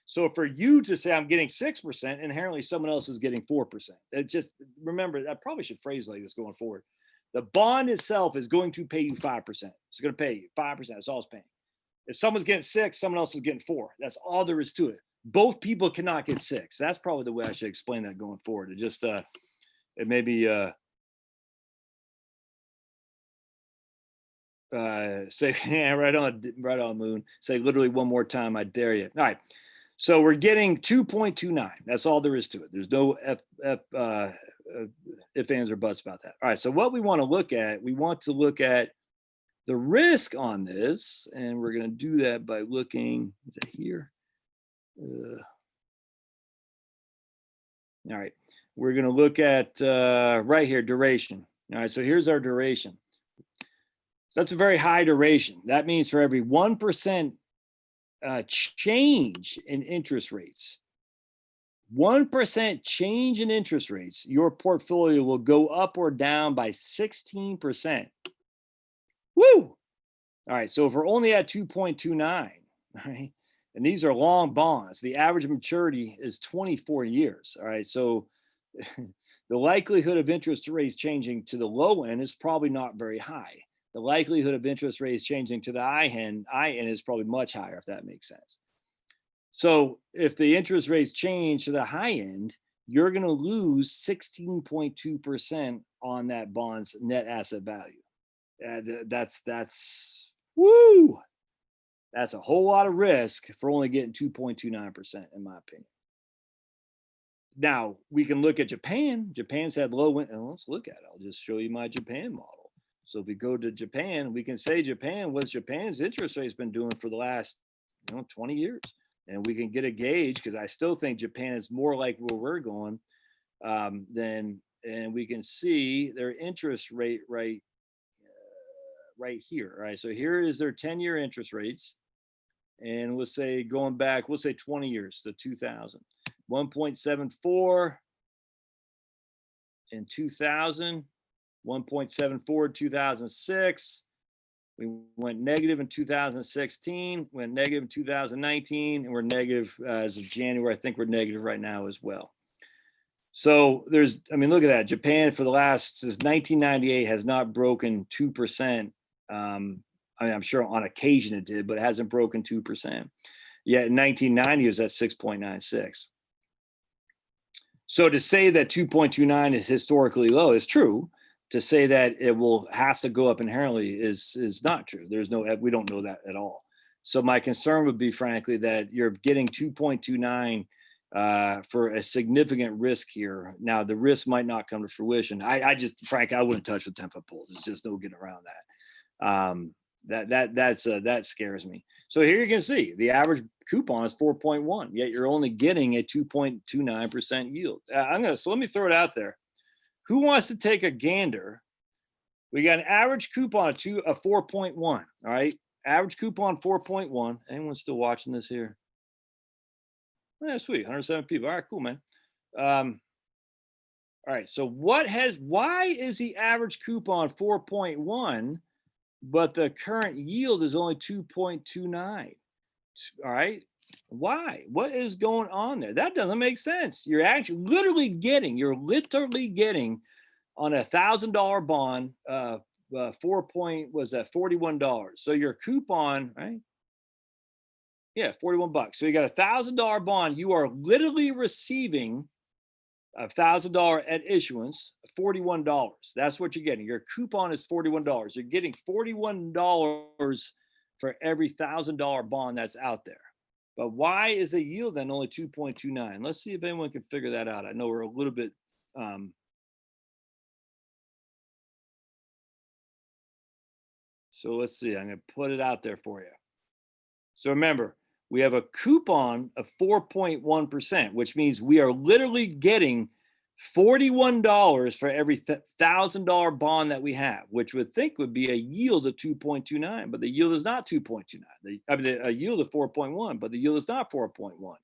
So for you to say I'm getting 6%, inherently someone else is getting 4%. It just, remember, I probably should phrase like this going forward. The bond itself is going to pay you 5%. It's going to pay you 5%. That's all it's paying. If someone's getting 6, someone else is getting 4. That's all there is to it. Both people cannot get 6. That's probably the way I should explain that going forward. It just, it may be, say, yeah, right on, Moon. Say literally one more time, I dare you. All right. So we're getting 2.29. That's all there is to it. There's no ifs, ands, or buts about that. All right. So what we want to look at, we want to look at the risk on this, and we're going to do that by looking, is it here? All right. We're going to look at right here, duration. All right. So here's our duration. So that's a very high duration. That means for every 1% change in interest rates, 1% change in interest rates, your portfolio will go up or down by 16%. Woo! All right, so if we're only at 2.29, all right, and these are long bonds, the average maturity is 24 years. All right, so the likelihood of interest rates changing to the low end is probably not very high. The likelihood of interest rates changing to the high end is probably much higher, if that makes sense. So if the interest rates change to the high end, you're going to lose 16.2% on that bond's net asset value. That's woo. That's a whole lot of risk for only getting 2.29%, in my opinion. Now we can look at Japan. Japan's had low. Let's look at it. I'll just show you my Japan model. So if we go to Japan, we can say Japan, what's Japan's interest rate's been doing for the last 20 years. And we can get a gauge, because I still think Japan is more like where we're going than, and we can see their interest rate right here. All right. So here is their 10-year interest rates. And we'll say going back, we'll say 20 years to 2000. 1.74 in 2000, 1.74 in 2006. We went negative in 2016, went negative in 2019, and we're negative as of January. I think we're negative right now as well. So there's, I mean, look at that. Japan for the last, since 1998, has not broken 2%. I mean, I'm sure on occasion it did, but it hasn't broken 2%. Yet in 1990, it was at 6.96. So to say that 2.29 is historically low is true. To say that it has to go up inherently is not true. There's no, we don't know that at all. So my concern would be, frankly, that you're getting 2.29 for a significant risk here. Now the risk might not come to fruition. I just, frankly, I wouldn't touch with 10-foot poles. There's just no getting around that. That scares me. So here you can see the average coupon is 4.1, yet you're only getting a 2.29% yield. So let me throw it out there. Who wants to take a gander? We got an average coupon of 4.1. All right, average coupon 4.1. Anyone still watching this here? Yeah, sweet, 107 people. All right, cool, man. All right, so why is the average coupon 4.1, but the current yield is only 2.29? All right, why? What is going on there? That doesn't make sense. You're actually literally getting on $1,000 bond, $41. So your coupon, right? Yeah, $41. So you got $1,000 bond. You are literally receiving $1,000 at issuance, $41. That's what you're getting. Your coupon is $41. You're getting $41 for every $1,000 bond that's out there. But why is the yield then only 2.29? Let's see if anyone can figure that out. I know we're a little bit. So let's see. I'm going to put it out there for you. So remember, we have a coupon of 4.1%, which means we are literally getting $41 for every $1,000 bond that we have, which would think would be a yield of 2.29, but the yield is not 2.29. A yield of 4.1, but the yield is not 4.1.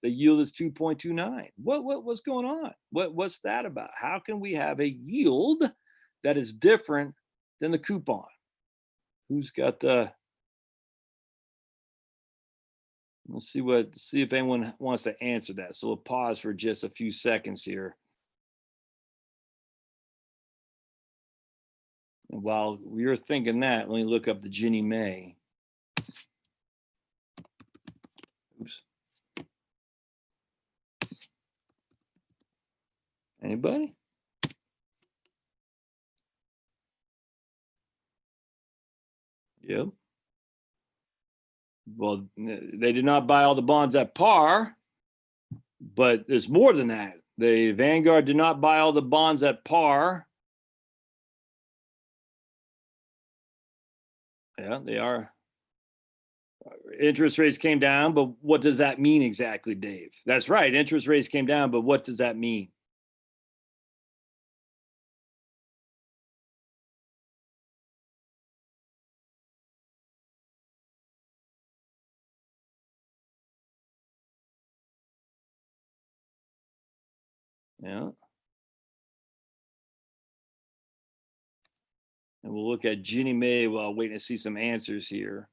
The yield is 2.29. What's going on? What's that about? How can we have a yield that is different than the coupon? Who's got the? Let's see if anyone wants to answer that. So we'll pause for just a few seconds here. And while you're thinking that, let me look up the Ginnie Mae. Oops. Anybody? Yep. Well, they did not buy all the bonds at par, but there's more than that. The Vanguard did not buy all the bonds at par. Yeah, they are. Interest rates came down, but what does that mean exactly, Dave? That's right. Interest rates came down, but what does that mean? Yeah. And we'll look at Ginnie Mae while waiting to see some answers here.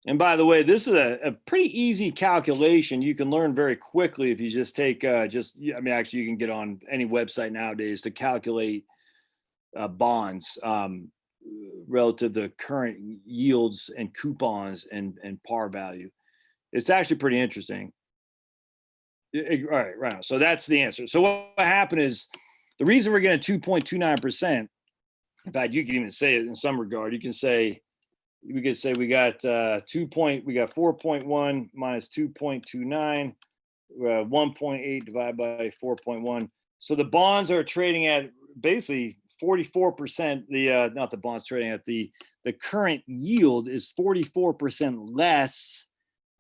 And by the way, this is a pretty easy calculation. You can learn very quickly if you just take, I mean, actually, you can get on any website nowadays to calculate bonds. relative to current yields and coupons and par value. It's actually pretty interesting. Right. So that's the answer. So what happened is the reason we're getting 2.29%. In fact, you can even say it in some regard. You can say we got 4.1 minus 2.29, 1.8 divided by 4.1. So the bonds are trading at basically 44%. Not the bonds trading at the current yield is 44% less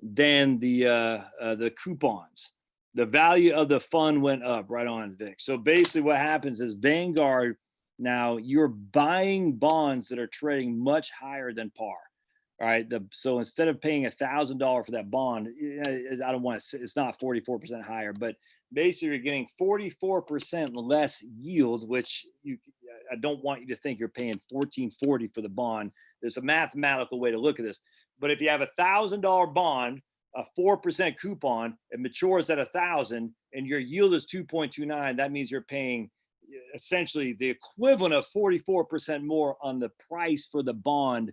than the coupons. The value of the fund went up right on, Vic. So basically what happens is Vanguard, now you're buying bonds that are trading much higher than par. All right. So instead of paying $1,000 for that bond, I don't want to, it's not 44% higher, but basically you're getting 44% less yield, which I don't want you to think you're paying $14.40 for the bond. There's a mathematical way to look at this. But if you have $1,000 bond, a 4% coupon, it matures at 1,000 and your yield is 2.29, that means you're paying essentially the equivalent of 44% more on the price for the bond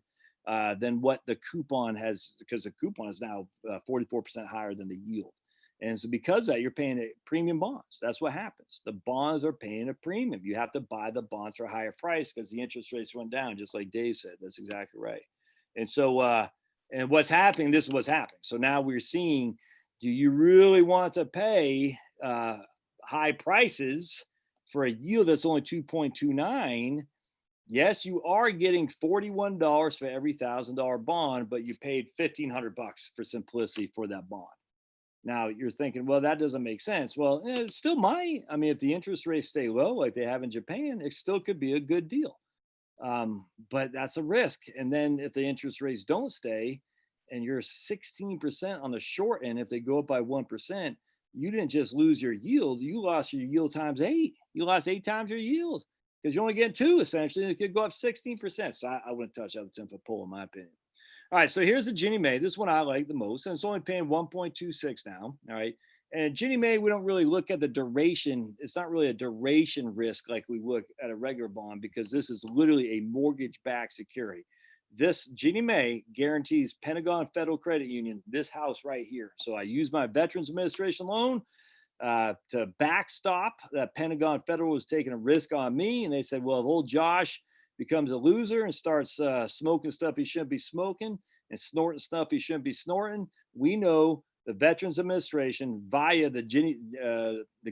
than what the coupon has, because the coupon is now 44% higher than the yield. And so because of that, you're paying premium bonds. That's what happens. The bonds are paying a premium. You have to buy the bonds for a higher price because the interest rates went down, just like Dave said. That's exactly right. And so, and what's happening, this is what's happening. So now we're seeing, do you really want to pay high prices for a yield that's only 2.29? Yes, you are getting $41 for every $1,000 bond, but you paid $1,500 for simplicity for that bond. Now you're thinking, well, that doesn't make sense. Well, it still might. I mean, if the interest rates stay low like they have in Japan, it still could be a good deal. But that's a risk. And then if the interest rates don't stay and you're 16% on the short end, if they go up by 1%, you didn't just lose your yield, you lost your yield times 8. You lost 8 times your yield because you're only getting 2 essentially. It could go up 16%. So I wouldn't touch that with 10-foot pole in my opinion. All right, so here's the Ginnie Mae. This one I like the most, and it's only paying 1.26 now. All right, and Ginnie Mae, we don't really look at the duration. It's not really a duration risk like we look at a regular bond because this is literally a mortgage-backed security. This Ginnie Mae guarantees Pentagon Federal Credit Union, this house right here. So I use my Veterans Administration loan to backstop that. Pentagon Federal was taking a risk on me, and they said, well, if old Josh becomes a loser and starts smoking stuff he shouldn't be smoking and snorting stuff he shouldn't be snorting, we know the Veterans Administration via the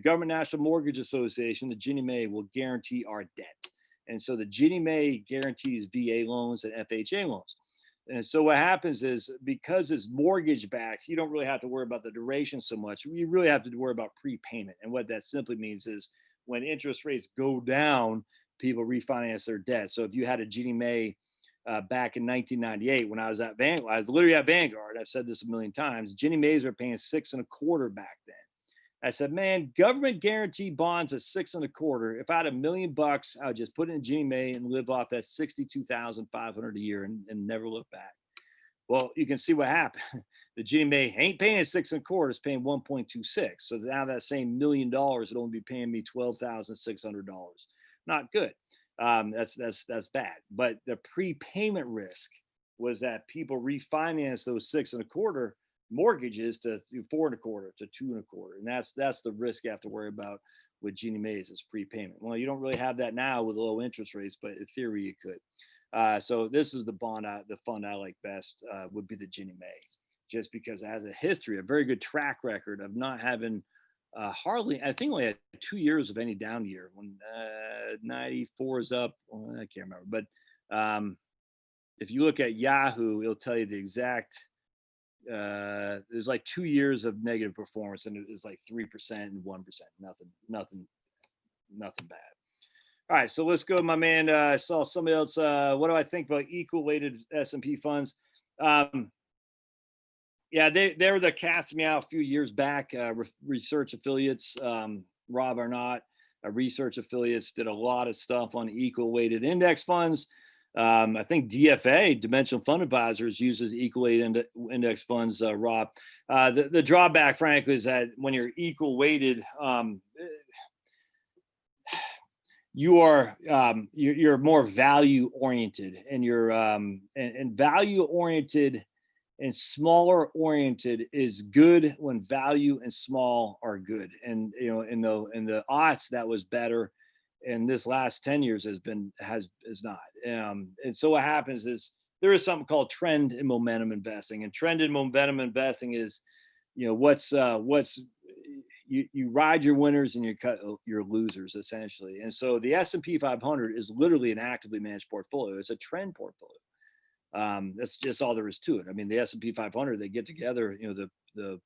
Government National Mortgage Association, the Ginnie Mae, will guarantee our debt. And so the Ginnie Mae guarantees VA loans and FHA loans. And so what happens is because it's mortgage backed, you don't really have to worry about the duration so much. You really have to worry about prepayment. And what that simply means is when interest rates go down, people refinance their debt. So if you had a Ginnie Mae back in 1998, when I was at Vanguard, I was literally at Vanguard. I've said this a million times. Ginnie Mae's were paying 6.25% back then. I said, man, government guaranteed bonds at 6.25%. If I had $1 million, I would just put it in Ginnie Mae and live off that $62,500 a year and never look back. Well, you can see what happened. The Ginnie Mae ain't paying 6.25%; it's paying 1.26. So now that same $1 million would only be paying me $12,600. Not good. That's bad. But the prepayment risk was that people refinance those 6.25% mortgages to 4.25% to 2.25%, and that's the risk you have to worry about with Ginnie Mae's is prepayment. Well, you don't really have that now with low interest rates, but in theory you could. So this is the fund I like best would be the Ginnie Mae, just because it has a history, a very good track record of not having hardly, I think only had 2 years of any down year. When 94 is up, well, I can't remember. But if you look at Yahoo, it'll tell you the exact, there's like 2 years of negative performance and it's like 3% and 1%, nothing bad. All right, so let's go, my man. I saw somebody else. What do I think about equal weighted S&P funds? Yeah, they were the casting me out a few years back. Research Affiliates, Rob Arnott, Research Affiliates did a lot of stuff on equal weighted index funds. I think DFA, Dimensional Fund Advisors, uses equal weighted index funds, Rob. The drawback, frankly, is that when you're equal weighted, you're more value oriented, and you're and value oriented and smaller oriented is good when value and small are good. And in the aughts that was better, and this last 10 years is not. And so what happens is there is something called trend and momentum investing, and trend and momentum investing is what's you ride your winners and you cut your losers, essentially. And so the S&P 500 is literally an actively managed portfolio. It's a trend portfolio. That's just all there is to it. I mean, the S&P 500, they get together, the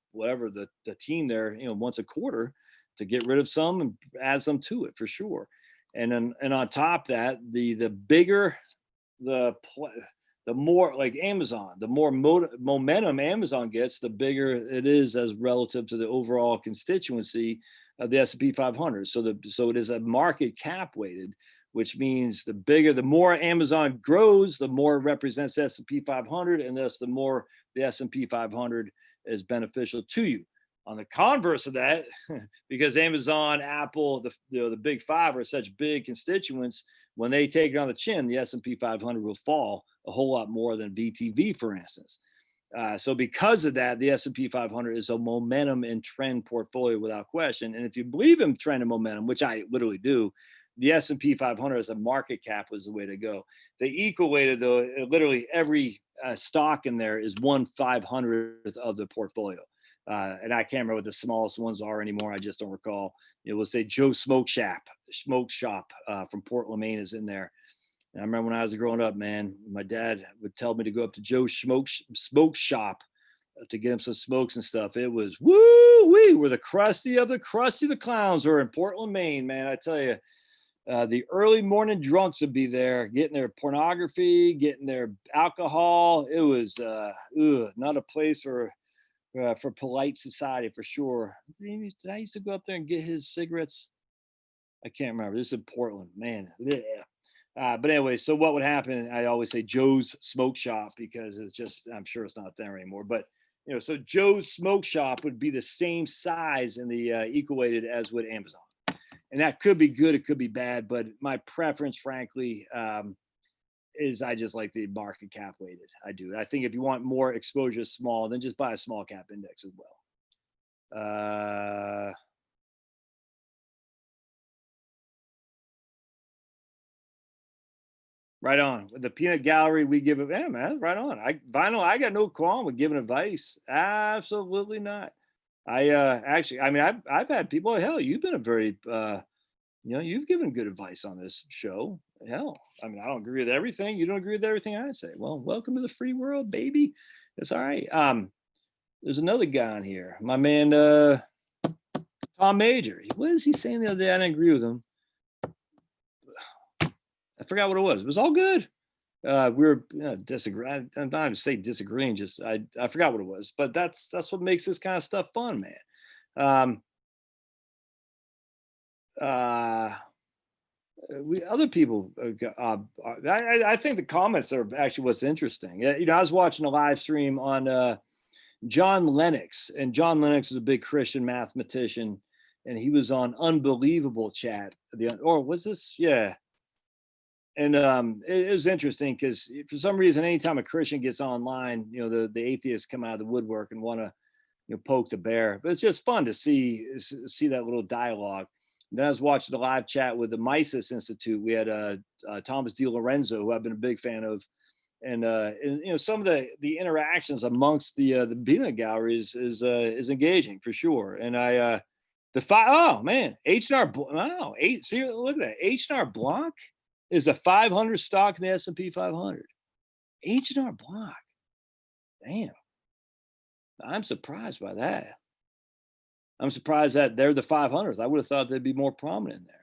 team there, once a quarter to get rid of some and add some to it, for sure. And on top of that, the bigger the more, like Amazon, the more momentum Amazon gets, the bigger it is as relative to the overall constituency of the S&P 500. So it is a market cap weighted, which means the more Amazon grows, the more it represents the S&P 500, and thus the more the S&P 500 is beneficial to you. On the converse of that, because Amazon, Apple, the big five are such big constituents, when they take it on the chin, the S&P 500 will fall a whole lot more than VTV, for instance. So because of that, the S&P 500 is a momentum and trend portfolio without question. And if you believe in trend and momentum, which I literally do, the S&P 500 as a market cap was the way to go. They equal weighted, though, literally every stock in there is 1/500th of the portfolio. And I can't remember what the smallest ones are anymore. I just don't recall. We'll say Joe Smoke Shop from Portland, Maine is in there. And I remember when I was growing up, man, my dad would tell me to go up to Joe's Smoke Shop to get him some smokes and stuff. It was woo-wee, where the crusty of the clowns were in Portland, Maine, man. I tell you, the early morning drunks would be there, getting their pornography, getting their alcohol. It was not a place for polite society, for sure. Did I used to go up there and get his cigarettes? I can't remember. This is in Portland, man. Yeah. But anyway, so what would happen? I always say Joe's Smoke Shop because it's just, I'm sure it's not there anymore. But so Joe's Smoke Shop would be the same size in the equal weighted as would Amazon, and that could be good, it could be bad. But my preference, frankly, is I just like the market cap weighted. I do. I think if you want more exposure to small, then just buy a small cap index as well. Right on. With the peanut gallery, we give it, yeah, man, right on. I got no qualm with giving advice. Absolutely not. Actually, I mean, I've had people, hell, you've been a very you've given good advice on this show. Hell, I mean, I don't agree with everything. You don't agree with everything I say. Well, welcome to the free world, baby. It's all right. There's another guy on here, my man, Tom Major. What is he saying the other day? I didn't agree with him. I forgot what it was. It was all good. We were disagreeing. I'm not to say disagreeing. Just I forgot what it was. But that's what makes this kind of stuff fun, man. Other people, I think the comments are actually what's interesting. I was watching a live stream on John Lennox, and John Lennox is a big Christian mathematician, and he was on Unbelievable Chat. Or was this? Yeah. And it was interesting because for some reason, anytime a Christian gets online, the atheists come out of the woodwork and want to poke the bear. But it's just fun to see that little dialogue. And then I was watching the live chat with the Mises Institute. We had Thomas DiLorenzo, who I've been a big fan of, and some of the interactions amongst the peanut galleries is engaging, for sure. And oh man, H&R, wow, see, look at that, H&R Block is the 500 stock in the S&P 500. H&R Block, damn, I'm surprised by that. I'm surprised that they're the 500th. I would have thought they'd be more prominent there.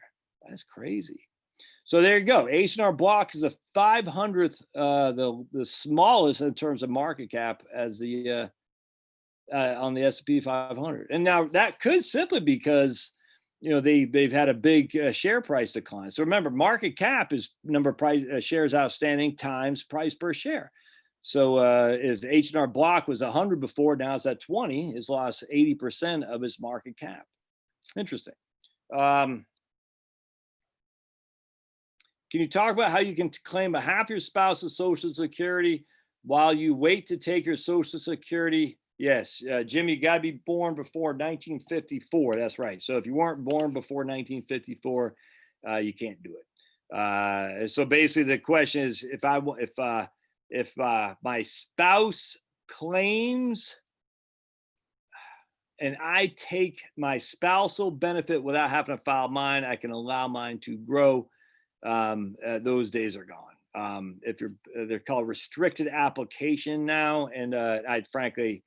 That's crazy. So there you go. H&R Block is the 500th, the smallest in terms of market cap as the on the S&P 500. And now that could simply because they've had a big share price decline. So remember, market cap is number of price shares outstanding times price per share. So if H&R Block was 100 before, now it's at 20, it's lost 80% of its market cap. Interesting. Can you talk about how you can claim a half your spouse's Social Security while you wait to take your Social Security? Yes, Jimmy, you got to be born before 1954. That's right. So if you weren't born before 1954, you can't do it. So basically, the question is, if my spouse claims and I take my spousal benefit without having to file mine, I can allow mine to grow. Those days are gone. If you're, they're called restricted application now, and I frankly,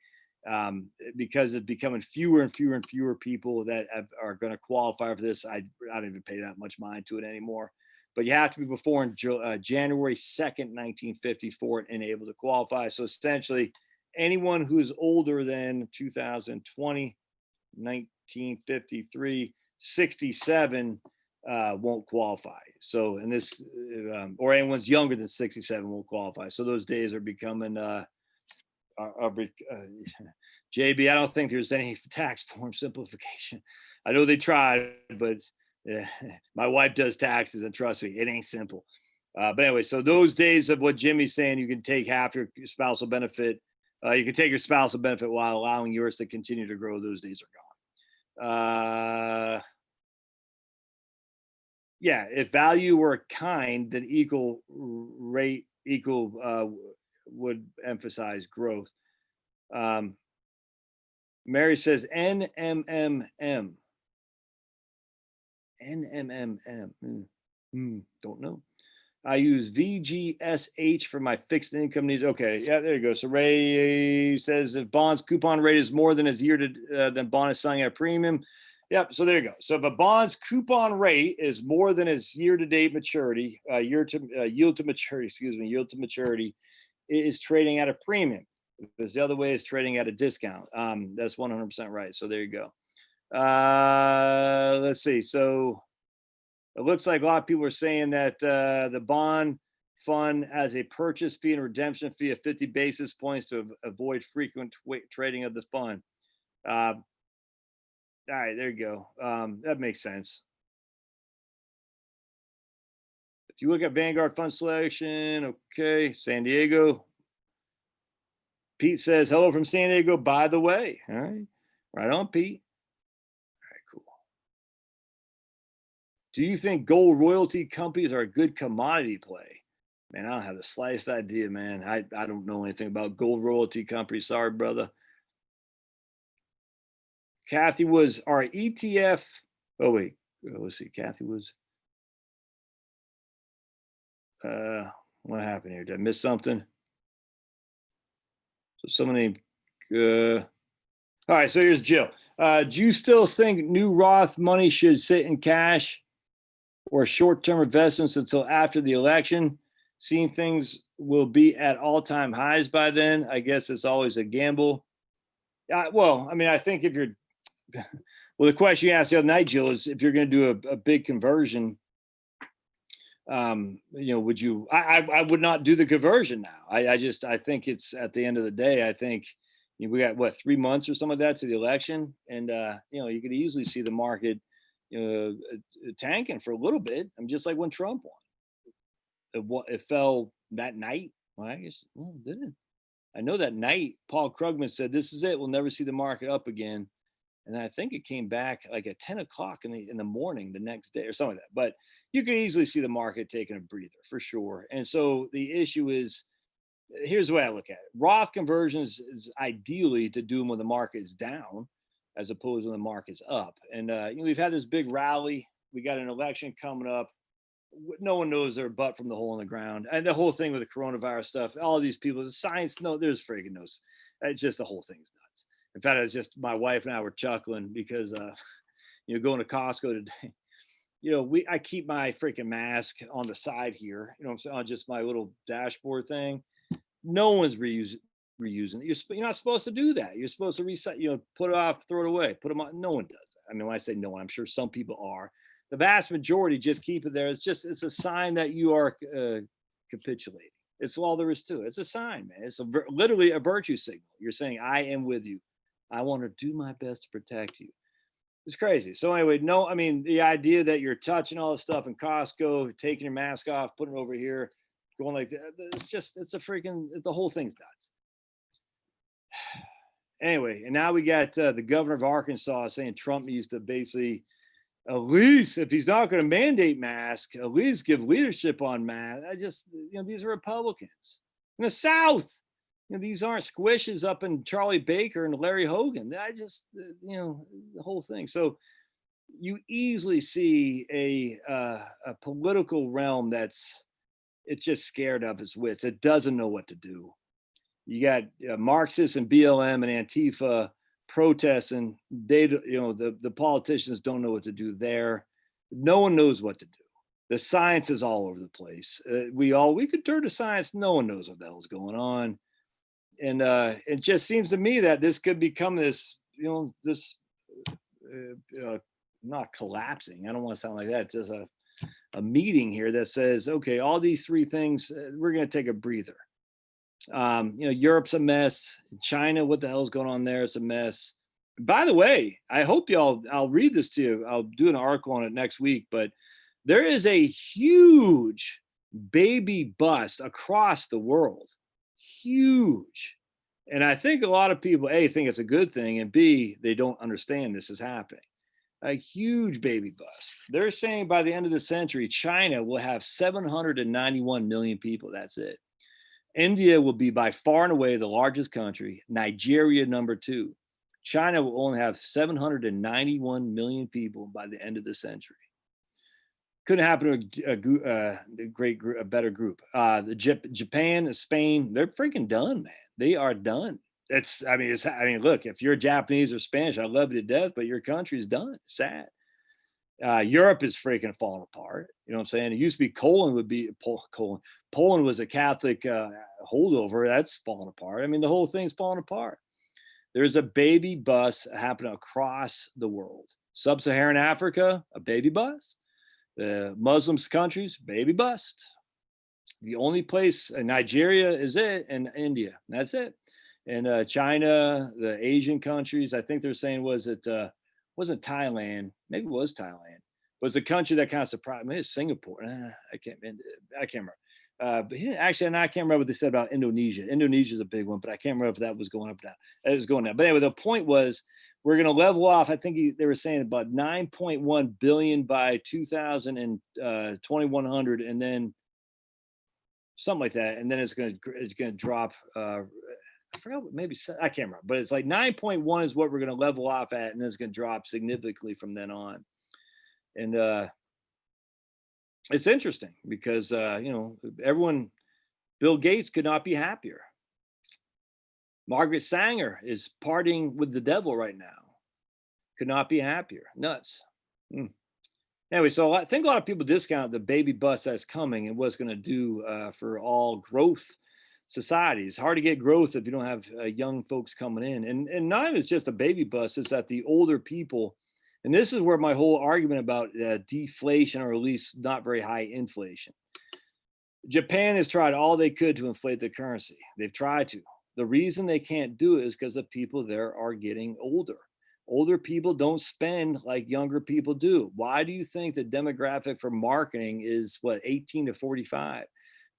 because it's becoming fewer and fewer and fewer people that are going to qualify for this, I don't even pay that much mind to it anymore. But you have to be before January 2nd, 1954, and able to qualify. So essentially, anyone who's older than 2020, 1953, 67 won't qualify. So, and this, or anyone's younger than 67 won't qualify. So those days are becoming, JB, I don't think there's any tax form simplification. I know they tried, but my wife does taxes, and trust me, it ain't simple. But anyway, so those days of what Jimmy's saying, you can take half your spousal benefit. You can take your spousal benefit while allowing yours to continue to grow. Those days are gone. Yeah, if value were kind, then equal would emphasize growth. Mary says NMMM. Don't know. I use VGSH for my fixed income needs. Okay, yeah, there you go. So Ray says if bond's coupon rate is more than its year to then bond is selling at a premium. Yep. So there you go. So if a bond's coupon rate is more than its year-to-date maturity, yield to maturity, it is trading at a premium. Because the other way is trading at a discount. That's 100% right. So there you go. Let's see. So it looks like a lot of people are saying that the bond fund has a purchase fee and redemption fee of 50 basis points to avoid frequent trading of the fund. All right, there you go. That makes sense. If you look at Vanguard fund selection, okay, San Diego. Pete says, hello from San Diego, by the way. All right, right on, Pete. All right, cool. Do you think gold royalty companies are a good commodity play? Man, I don't have the slightest idea, man. I don't know anything about gold royalty companies. Sorry, brother. Kathy was our ETF. Oh, wait. Let's see. Kathy was. What happened here? Did I miss something? So somebody. All right. So here's Jill. Do you still think new Roth money should sit in cash or short-term investments until after the election? Seeing things will be at all-time highs by then. I guess it's always a gamble. Well, I mean, I think if you're, well, the question you asked the other night, Jill, is if you're going to do a big conversion, would you? I would not do the conversion now. I think it's at the end of the day. I think we got what 3 months or some of that to the election, and you could easily see the market, tanking for a little bit. I'm just like when Trump won. It fell that night. Well, I guess it didn't. I know that night Paul Krugman said, "This is it. We'll never see the market up again." And then I think it came back like at 10 o'clock in the morning the next day or something like that. But you could easily see the market taking a breather for sure. And so the issue is, here's the way I look at it. Roth conversions is ideally to do them when the market is down, as opposed to when the market's up. And we've had this big rally. We got an election coming up. No one knows their butt from the hole in the ground. And the whole thing with the coronavirus stuff, all of these people, the science, no, there's freaking no. It's just the whole thing's nuts. In fact, it's just my wife and I were chuckling because, going to Costco today, I keep my freaking mask on the side here, I'm saying, on just my little dashboard thing. No one's reusing it. You're not supposed to do that. You're supposed to reset, put it off, throw it away, put them on. No one does that. I mean, when I say no one, I'm sure some people are. The vast majority just keep it there. It's a sign that you are capitulating. It's all there is to it. It's a sign, man. It's literally a virtue signal. You're saying, I am with you. I want to do my best to protect you. It's crazy. So anyway, no, I mean, the idea that you're touching all this stuff in Costco, taking your mask off, putting it over here, going like that, it's a freaking, the whole thing's nuts. Anyway, and now we got the governor of Arkansas saying Trump needs to basically, at least if he's not going to mandate masks, at least give leadership on masks. These are Republicans in the South. These aren't squishes up in Charlie Baker and Larry Hogan. The whole thing. So you easily see a political realm it's just scared of its wits. It doesn't know what to do. You got Marxists and BLM and Antifa protesting. The politicians don't know what to do there. No one knows what to do. The science is all over the place. We could turn to science. No one knows what the hell's going on. And it just seems to me that this could become this, not collapsing. I don't want to sound like that. It's just a meeting here that says, okay, all these three things, we're going to take a breather. Europe's a mess. China, what the hell's going on there? It's a mess. By the way, I hope I'll read this to you. I'll do an article on it next week, but there is a huge baby bust across the world. Huge. And I think a lot of people, A, think it's a good thing, and B, they don't understand this is happening. A huge baby bust. They're saying by the end of the century, China will have 791 million people. That's it. India will be by far and away the largest country. Nigeria, number 2. China will only have 791 million people by the end of the century. Couldn't happen to a better group. Japan, Spain, they're freaking done, man. They are done. Look, if you're Japanese or Spanish, I love you to death, but your country's done. It's sad. Europe is freaking falling apart. You know what I'm saying? It used to be Poland was a Catholic holdover. That's falling apart. The whole thing's falling apart. There's a baby bust happening across the world. Sub-Saharan Africa, a baby bust. The Muslim countries, baby bust. The only place, Nigeria is it, and India. That's it. And China, the Asian countries, I think they're saying wasn't Thailand. Maybe it was Thailand. But it's a country that kind of surprised me. It's Singapore. I can't remember. But I can't remember what they said about Indonesia. Indonesia is a big one, but I can't remember if that was going up or down. It was going down. But anyway, the point was we're going to level off. I think they were saying about 9.1 billion by 2100, and then something like that. And then it's going to drop. I forgot, maybe I can't remember, but it's like 9.1 is what we're going to level off at, and then it's going to drop significantly from then on. And it's interesting because everyone, Bill Gates could not be happier. Margaret Sanger is partying with the devil right now. Could not be happier. Nuts. Anyway, so I think a lot of people discount the baby bust that's coming and what it's going to do for all growth societies. It's hard to get growth if you don't have young folks coming in. And not even it's just a baby bust, it's that the older people, and this is where my whole argument about deflation, or at least not very high inflation. Japan has tried all they could to inflate the currency. They've tried to. The reason they can't do it is because the people there are getting older. Older people don't spend like younger people do. Why do you think the demographic for marketing is 18 to 45?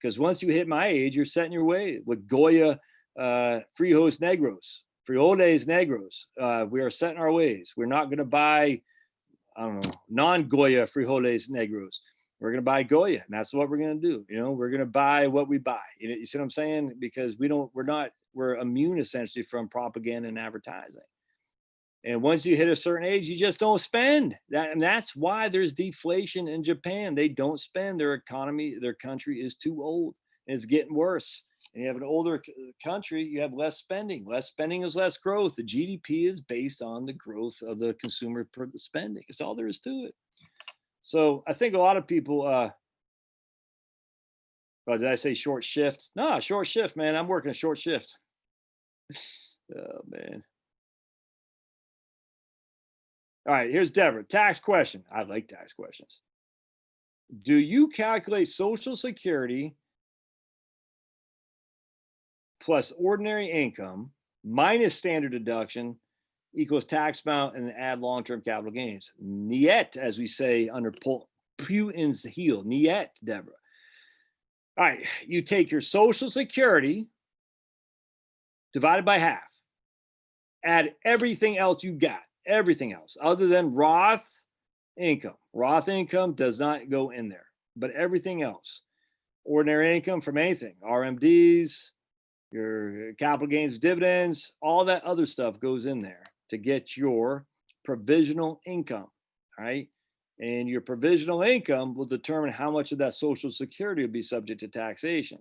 Because once you hit my age, you're set in your way with Goya, Frijoles Negros. We are set in our ways. We're not going to buy, non-Goya Frijoles Negros. We're going to buy Goya, and that's what we're going to do. We're going to buy what we buy. You see what I'm saying? Because we're immune essentially from propaganda and advertising. And once you hit a certain age, you just don't spend that. And that's why there's deflation in Japan. They don't spend. Their economy, their country is too old, and it's getting worse. And you have an older country, you have less spending. Less spending is less growth. The GDP is based on the growth of the consumer spending. It's all there is to it. So I think a lot of people, did I say short shift? No, short shift, man. I'm working a short shift. Oh, man. All right, here's Deborah. Tax question. I like tax questions. Do you calculate Social Security plus ordinary income minus standard deduction equals tax amount and add long-term capital gains. Niet, as we say under Putin's heel. Niet, Deborah. All right, you take your Social Security divided by half, add everything else you got, everything else other than Roth income. Roth income does not go in there, but everything else, ordinary income from anything, RMDs, your capital gains, dividends, all that other stuff goes in there to get your provisional income, right? And your provisional income will determine how much of that Social Security will be subject to taxation.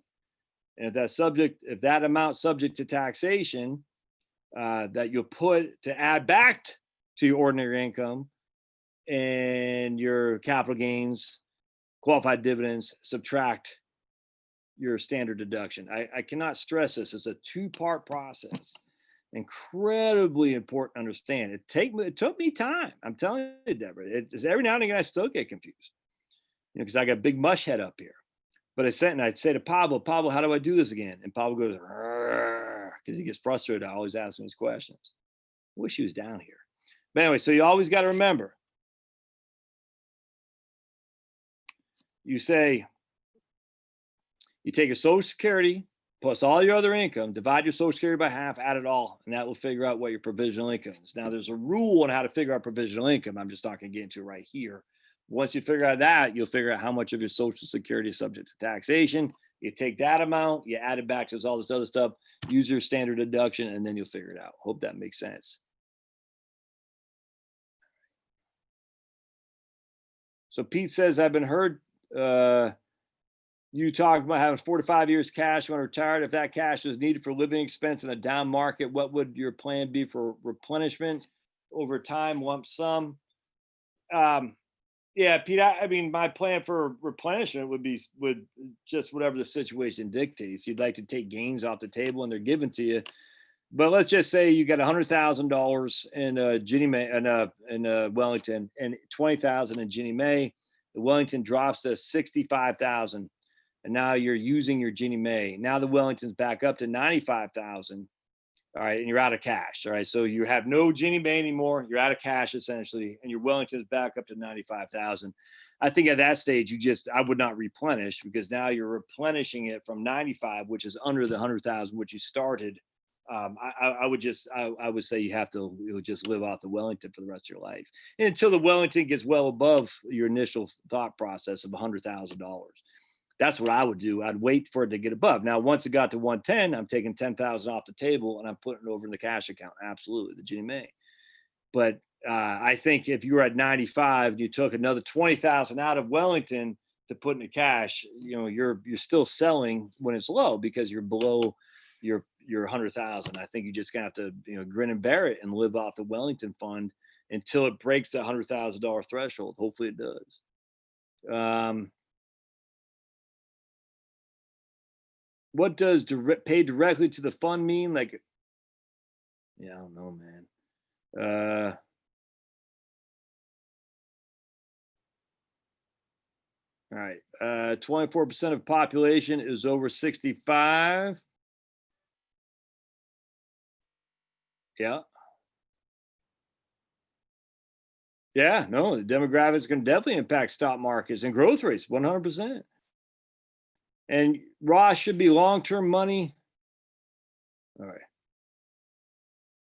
And if that amount subject to taxation that you'll put to add back to your ordinary income and your capital gains, qualified dividends, subtract your standard deduction. I cannot stress this. It's a two-part process. Incredibly important to understand. It took me time. I'm telling you, Deborah. It's every now and again I still get confused, because I got a big mush head up here. But I'd say to Pablo, how do I do this again? And Pablo goes, because he gets frustrated. I always ask him these questions. I wish he was down here. But anyway, so you always got to remember. You take your Social Security plus all your other income, divide your Social Security by half, add it all, and that will figure out what your provisional income is. Now, there's a rule on how to figure out provisional income. I'm just not going to get into it right here. Once you figure out that, you'll figure out how much of your Social Security is subject to taxation. You take that amount, you add it back to all this other stuff, use your standard deduction, and then you'll figure it out. Hope that makes sense. So Pete says, I've been heard you talk about having 4 to 5 years cash when retired. If that cash is needed for living expense in a down market, what would your plan be for replenishment over time, lump sum? Yeah, Pete, I mean, my plan for replenishment would just whatever the situation dictates. You'd like to take gains off the table and they're given to you. But let's just say you got $100,000 in Ginnie Mae in Wellington and 20,000 in Ginnie Mae. The Wellington drops to 65,000, and now you're using your Ginnie Mae. Now the Wellington's back up to 95,000. All right, and you're out of cash. All right, so you have no Ginnie Mae anymore. You're out of cash essentially, and your Wellington's back up to 95,000. I think at that stage, I would not replenish, because now you're replenishing it from 95, which is under the 100,000, which you started. I would say you would just live off the Wellington for the rest of your life, and until the Wellington gets well above your initial thought process of $100,000. That's what I would do. I'd wait for it to get above. Now, once it got to 110, I'm taking 10,000 off the table and I'm putting it over in the cash account. Absolutely, the Ginnie Mae. But I think if you were at 95 and you took another 20,000 out of Wellington to put into cash, you're still selling when it's low, because you're below your 100,000. I think you just gonna have to grin and bear it and live off the Wellington fund until it breaks the $100,000 threshold. Hopefully it does. What does pay directly to the fund mean? Like, yeah, I don't know, man. All right. 24% of population is over 65. Yeah. Yeah, no, the demographics can definitely impact stock markets and growth rates, 100%. And Roth should be long-term money. All right.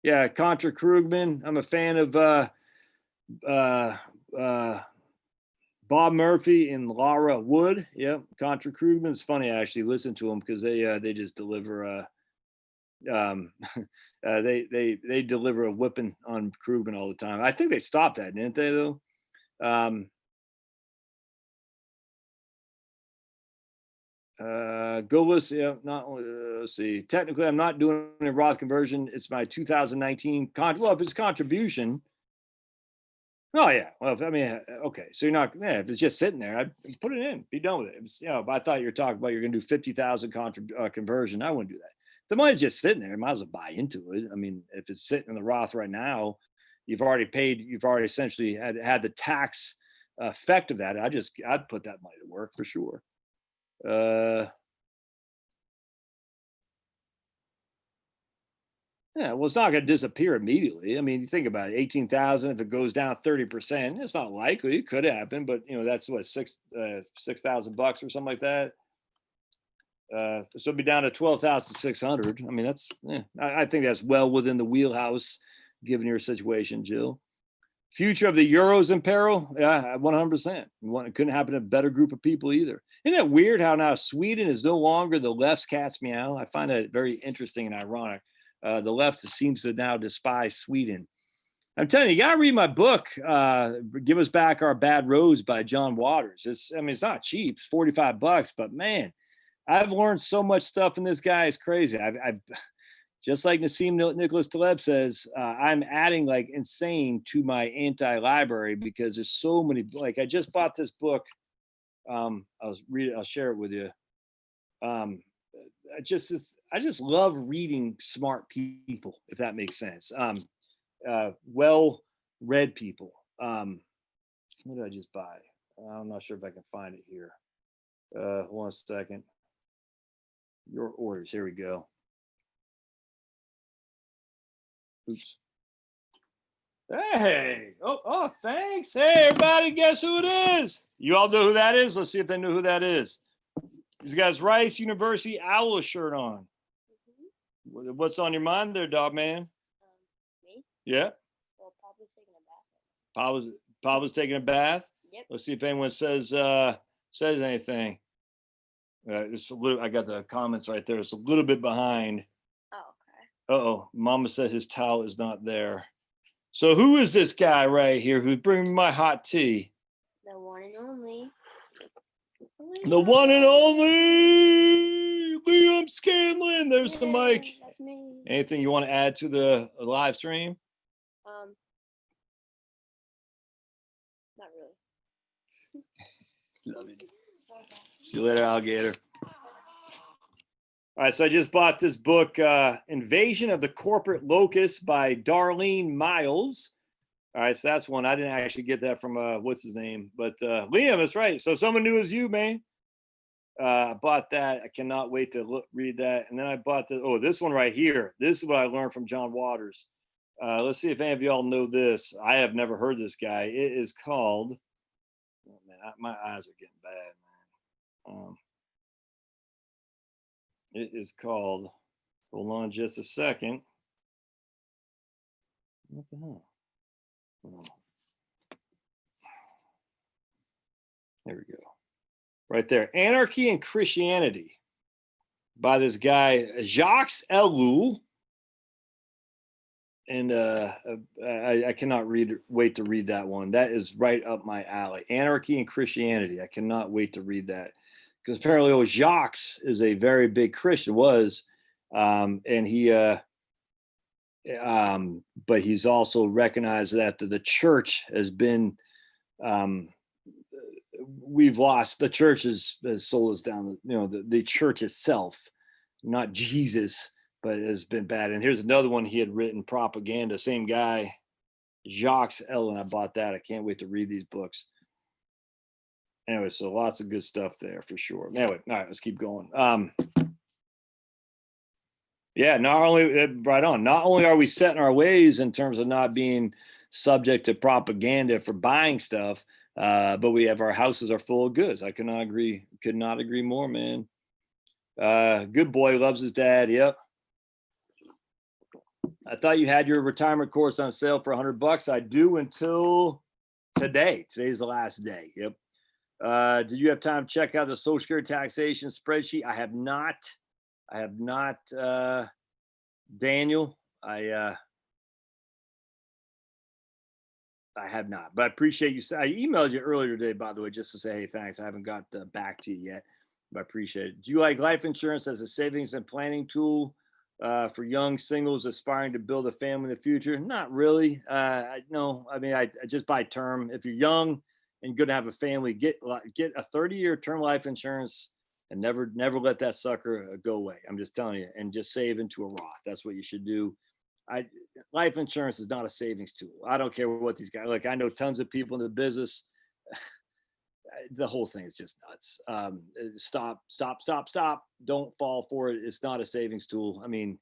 Yeah, Contra Krugman. I'm a fan of Bob Murphy and Laura Wood. Yeah, Contra Krugman. It's funny, I actually listen to them because they just deliver they deliver a whipping on Krugman all the time. I think they stopped that, didn't they, though? Go listen. Yeah, let's see. Technically, I'm not doing a Roth conversion. It's my 2019 well, if it's contribution. Oh yeah. Well, okay. So you're not. Yeah, if it's just sitting there, I'd put it in. Be done with it. If I thought you were talking about you're going to do 50,000 conversion, I wouldn't do that. If the money's just sitting there, I might as well buy into it. I mean, if it's sitting in the Roth right now, you've already essentially had the tax effect of that. I'd put that money to work for sure. Yeah, well, it's not going to disappear immediately. I mean, you think about it, 18,000. If it goes down 30%, it's not likely. It could happen, but that's what $6,000 or something like that. So it'll be down to 12,600. I mean, that's I think that's well within the wheelhouse, given your situation, Jill. Future of the Euros in peril? Yeah, 100%. It couldn't happen to a better group of people either. Isn't it weird how now Sweden is no longer the left's cat's meow? I find that very interesting and ironic. The left seems to now despise Sweden. I'm telling you, you got to read my book, Give Us Back Our Bad Roads by John Waters. It's not cheap. It's $45, but man, I've learned so much stuff in this guy. Is crazy. I've just like Nassim Nicholas Taleb says, I'm adding like insane to my anti-library because there's so many. Like I just bought this book. I'll share it with you. I just love reading smart people, if that makes sense. Well-read people. What did I just buy? I'm not sure if I can find it here. 1 second. Your orders. Here we go. Oops. Hey. Oh, thanks. Hey, everybody, guess who it is? You all know who that is? Let's see if they know who that is. He's got his Rice University Owl shirt on. Mm-hmm. What's on your mind there, dog man? Me? Yeah. Well, Pablo's taking a bath? Yep. Let's see if anyone says anything. It's a little. I got the comments right there. It's a little bit behind. Oh, okay. Uh-oh. Mama said his towel is not there. So who is this guy right here who's bringing my hot tea? The one and only. The one and only Liam Scanlon. There's the mic. That's me. Anything you want to add to the live stream? Not really. Love it. See you later, alligator. All right, so I just bought this book, Invasion of the Corporate Locust by Darlene Miles. All right, so that's one. I didn't actually get that from, what's his name? But Liam, that's right. So someone new as you, man. I bought that. I cannot wait to read that. And then I bought this one right here. This is what I learned from John Waters. Let's see if any of y'all know this. I have never heard this guy. It is called, oh man, my eyes are getting bad, man. It is called, hold on just a second. What the hell? Oh. There we go. Right there. Anarchy and Christianity by this guy, Jacques Ellul. And I cannot wait to read that one. That is right up my alley. Anarchy and Christianity. I cannot wait to read that. Because apparently Jacques is a very big Christian, and he but he's also recognized that the church has been we've lost. The church has sold us down. The church itself, not Jesus, but has been bad. And here's another one he had written, Propaganda. Same guy, Jacques Ellul. I bought that. I can't wait to read these books. Anyway, so lots of good stuff there for sure. Anyway, all right, let's keep going. Yeah, not only are we set in our ways in terms of not being subject to propaganda for buying stuff, but we have our houses are full of goods. I could not agree more, man. Good boy loves his dad. Yep. I thought you had your retirement course on sale for $100. I do until today. Today's the last day. Yep. Did you have time to check out the Social Security taxation spreadsheet? I have not, Daniel. I have not, but I appreciate you. I emailed you earlier today, by the way, just to say, hey, thanks. I haven't got back to you yet, but I appreciate it. Do you like life insurance as a savings and planning tool for young singles aspiring to build a family in the future? Not really. No, I mean, I just buy term. If you're young and going to have a family, get a 30-year term life insurance and never let that sucker go away. I'm just telling you, and just save into a Roth. That's what you should do. Life insurance is not a savings tool. I don't care what these guys, like I know tons of people in the business. The whole thing is just nuts. Stop. Don't fall for it. It's not a savings tool. I mean,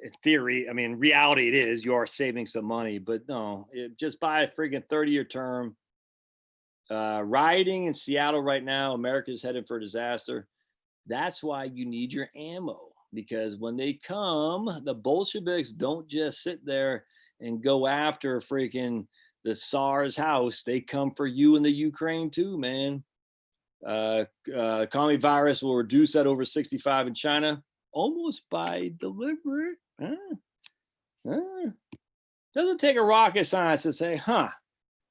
in theory, I mean, reality it is, you are saving some money, but no, just buy a friggin' 30-year term. Rioting in Seattle right now, America's headed for disaster. That's why you need your ammo, because when they come, the Bolsheviks don't just sit there and go after freaking the Tsar's house. They come for you in the Ukraine too, man. Commie virus will reduce that over 65 in China almost by deliberate. Doesn't take a rocket science to say,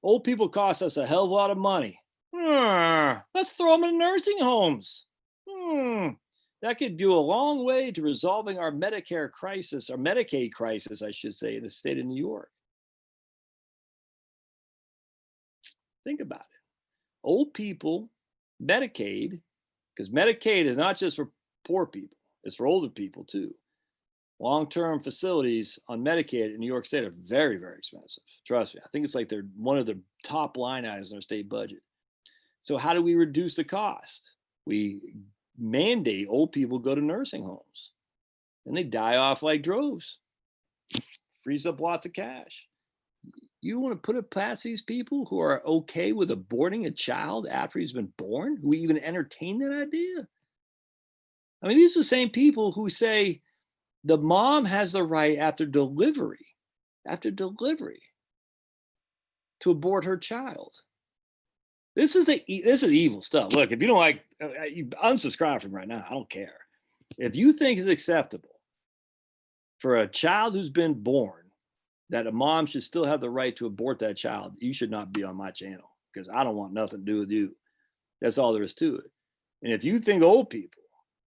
old people cost us a hell of a lot of money. Let's throw them in nursing homes. That could go a long way to resolving our Medicare crisis, or Medicaid crisis, I should say, in the state of New York. Think about it. Old people, Medicaid, because Medicaid is not just for poor people, it's for older people too. Long-term facilities on Medicaid in New York State are very, very expensive. Trust me. I think it's like they're one of the top line items in our state budget. So how do we reduce the cost? We mandate old people go to nursing homes and they die off like droves. Frees up lots of cash. You want to put it past these people who are okay with aborting a child after he's been born, who even entertain that idea? I mean, these are the same people who say the mom has the right after delivery, to abort her child. This is evil stuff. Look, if you don't like, you unsubscribe from right now. I don't care. If you think it's acceptable for a child who's been born that a mom should still have the right to abort that child, you should not be on my channel, because I don't want nothing to do with you. That's all there is to it. And if you think old people,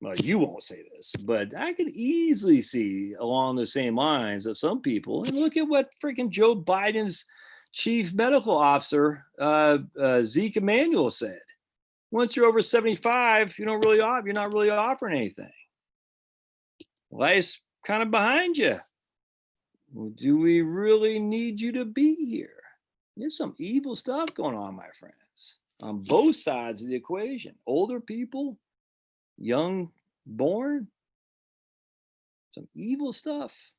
well, you won't say this, but I could easily see along the same lines of some people. And look at what freaking Joe Biden's chief medical officer, Zeke Emanuel, said. Once you're over 75, you're not really offering anything. Life's kind of behind you. Well, do we really need you to be here? There's some evil stuff going on, my friends, on both sides of the equation. Older people, young born, some evil stuff.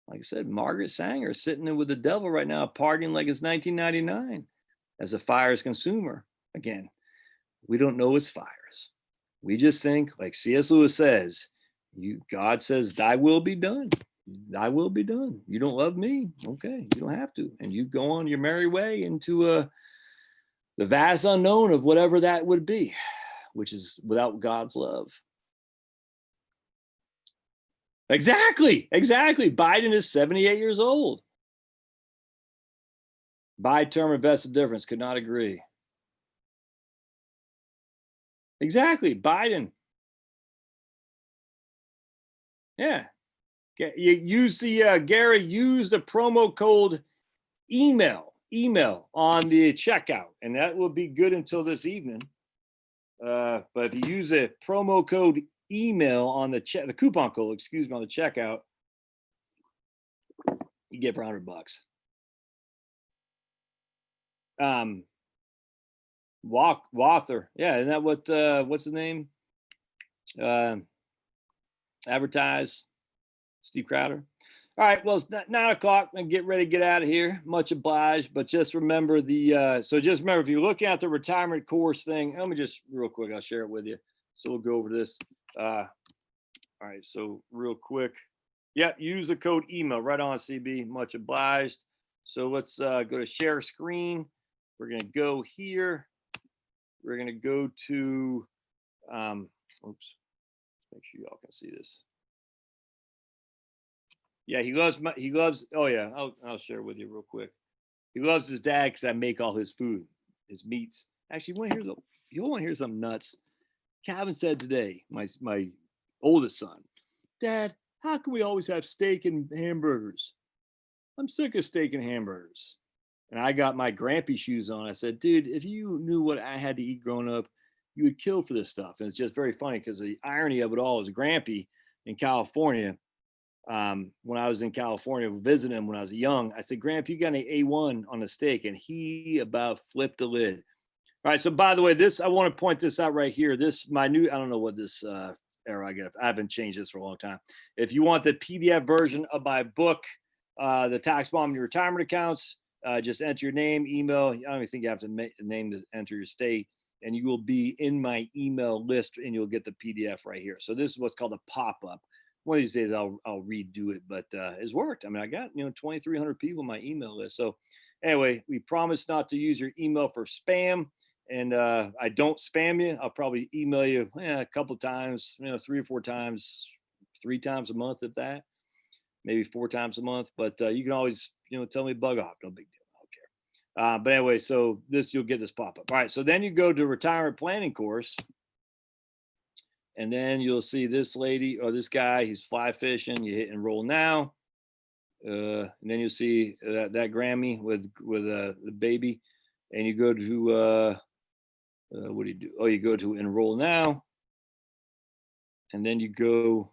Like I said, Margaret Sanger sitting there with the devil right now, partying like it's 1999 as a fires consumer. Again, we don't know it's fires. We just think, like C.S. Lewis says, God says, thy will be done. Thy will be done. You don't love me? Okay, you don't have to. And you go on your merry way into the vast unknown of whatever that would be, which is without God's love. Exactly. Biden is 78 years old. By term of vested difference, could not agree. Exactly, Biden. Yeah. You use the Gary, use the promo code email on the checkout, and that will be good until this evening. But if you use a promo code email on the coupon code, on the checkout, you get for $100. Wather, yeah, isn't that what's the name? Advertise. Steve Crowder. All right, well, it's 9 o'clock and get ready to get out of here. Much obliged, but just remember if you're looking at the retirement course thing, let me just real quick, I'll share it with you. So we'll go over this. All right, so real quick. Yep, use the code email right on, CB. Much obliged. So let's go to share screen. We're going to go here. We're going to go to, oops, make sure y'all can see this. Yeah, he loves, oh yeah, I'll share with you real quick. He loves his dad because I make all his food, his meats. Actually, you want to hear something nuts? Calvin said today, my oldest son, Dad, how can we always have steak and hamburgers? I'm sick of steak and hamburgers. And I got my Grampy shoes on. I said, dude, if you knew what I had to eat growing up, you would kill for this stuff. And it's just very funny because the irony of it all is Grampy in California. When I was in California visiting him when I was young, I said, Gramp, you got an A1 on a steak? And he about flipped the lid. All right. So by the way, I want to point this out right here. This, my new, I don't know what this error I get. I haven't changed this for a long time. If you want the PDF version of my book, The Tax Bomb in Your Retirement Accounts, just enter your name, email. I don't even think you have to name to enter your state, and you will be in my email list, and you'll get the PDF right here. So this is what's called a pop-up. One of these days I'll redo it, but it's worked. I mean, I got 2,300 people on my email list. So anyway, we promise not to use your email for spam, and I don't spam you. I'll probably email you a couple times, 3 or 4 times, 3 times a month, if that, maybe 4 times a month. But you can always tell me bug off, no big deal. I don't care. But anyway, so you'll get this pop up. All right, so then you go to retirement planning course. And then you'll see this lady or this guy, he's fly fishing. You hit enroll now. And then you'll see that Grammy with the baby. And you go to, what do you do? Oh, you go to enroll now. And then you go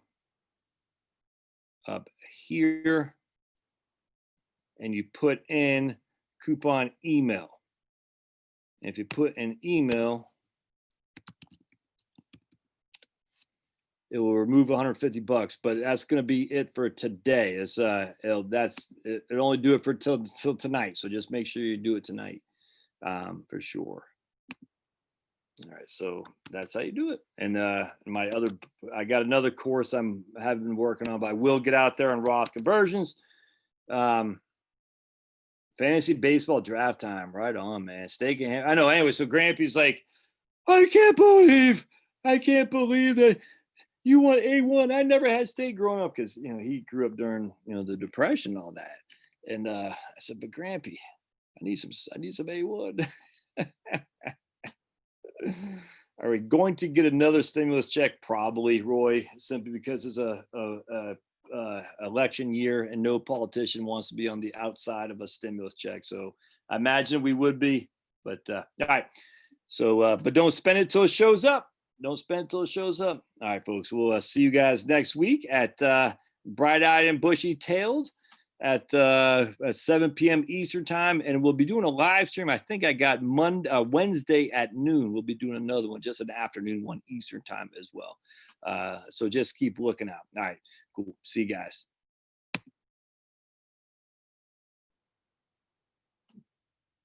up here and you put in coupon email. And if you put an email, it will remove $150, but that's going to be it for today. It'll only do it for till tonight. So just make sure you do it tonight, for sure. All right, so that's how you do it. And I got another course have been working on, but I will get out there on Roth conversions. Fantasy baseball draft time, right on, man. Steak and ham. I know. Anyway, so Grampy's like, I can't believe that you want A1. I never had steak growing up because he grew up during the Depression and all that. And I said, but Grampy, I need some A1. Are we going to get another stimulus check? Probably, Roy, simply because it's a election year and no politician wants to be on the outside of a stimulus check. So I imagine we would be, but all right. So, but don't spend it till it shows up. Don't spend it till it shows up. All right, folks. We'll see you guys next week at Bright-Eyed and Bushy-Tailed at 7 p.m. Eastern time, and we'll be doing a live stream. I think I got Wednesday at noon. We'll be doing another one, just an afternoon one Eastern time as well. So just keep looking out. All right, cool. See you guys.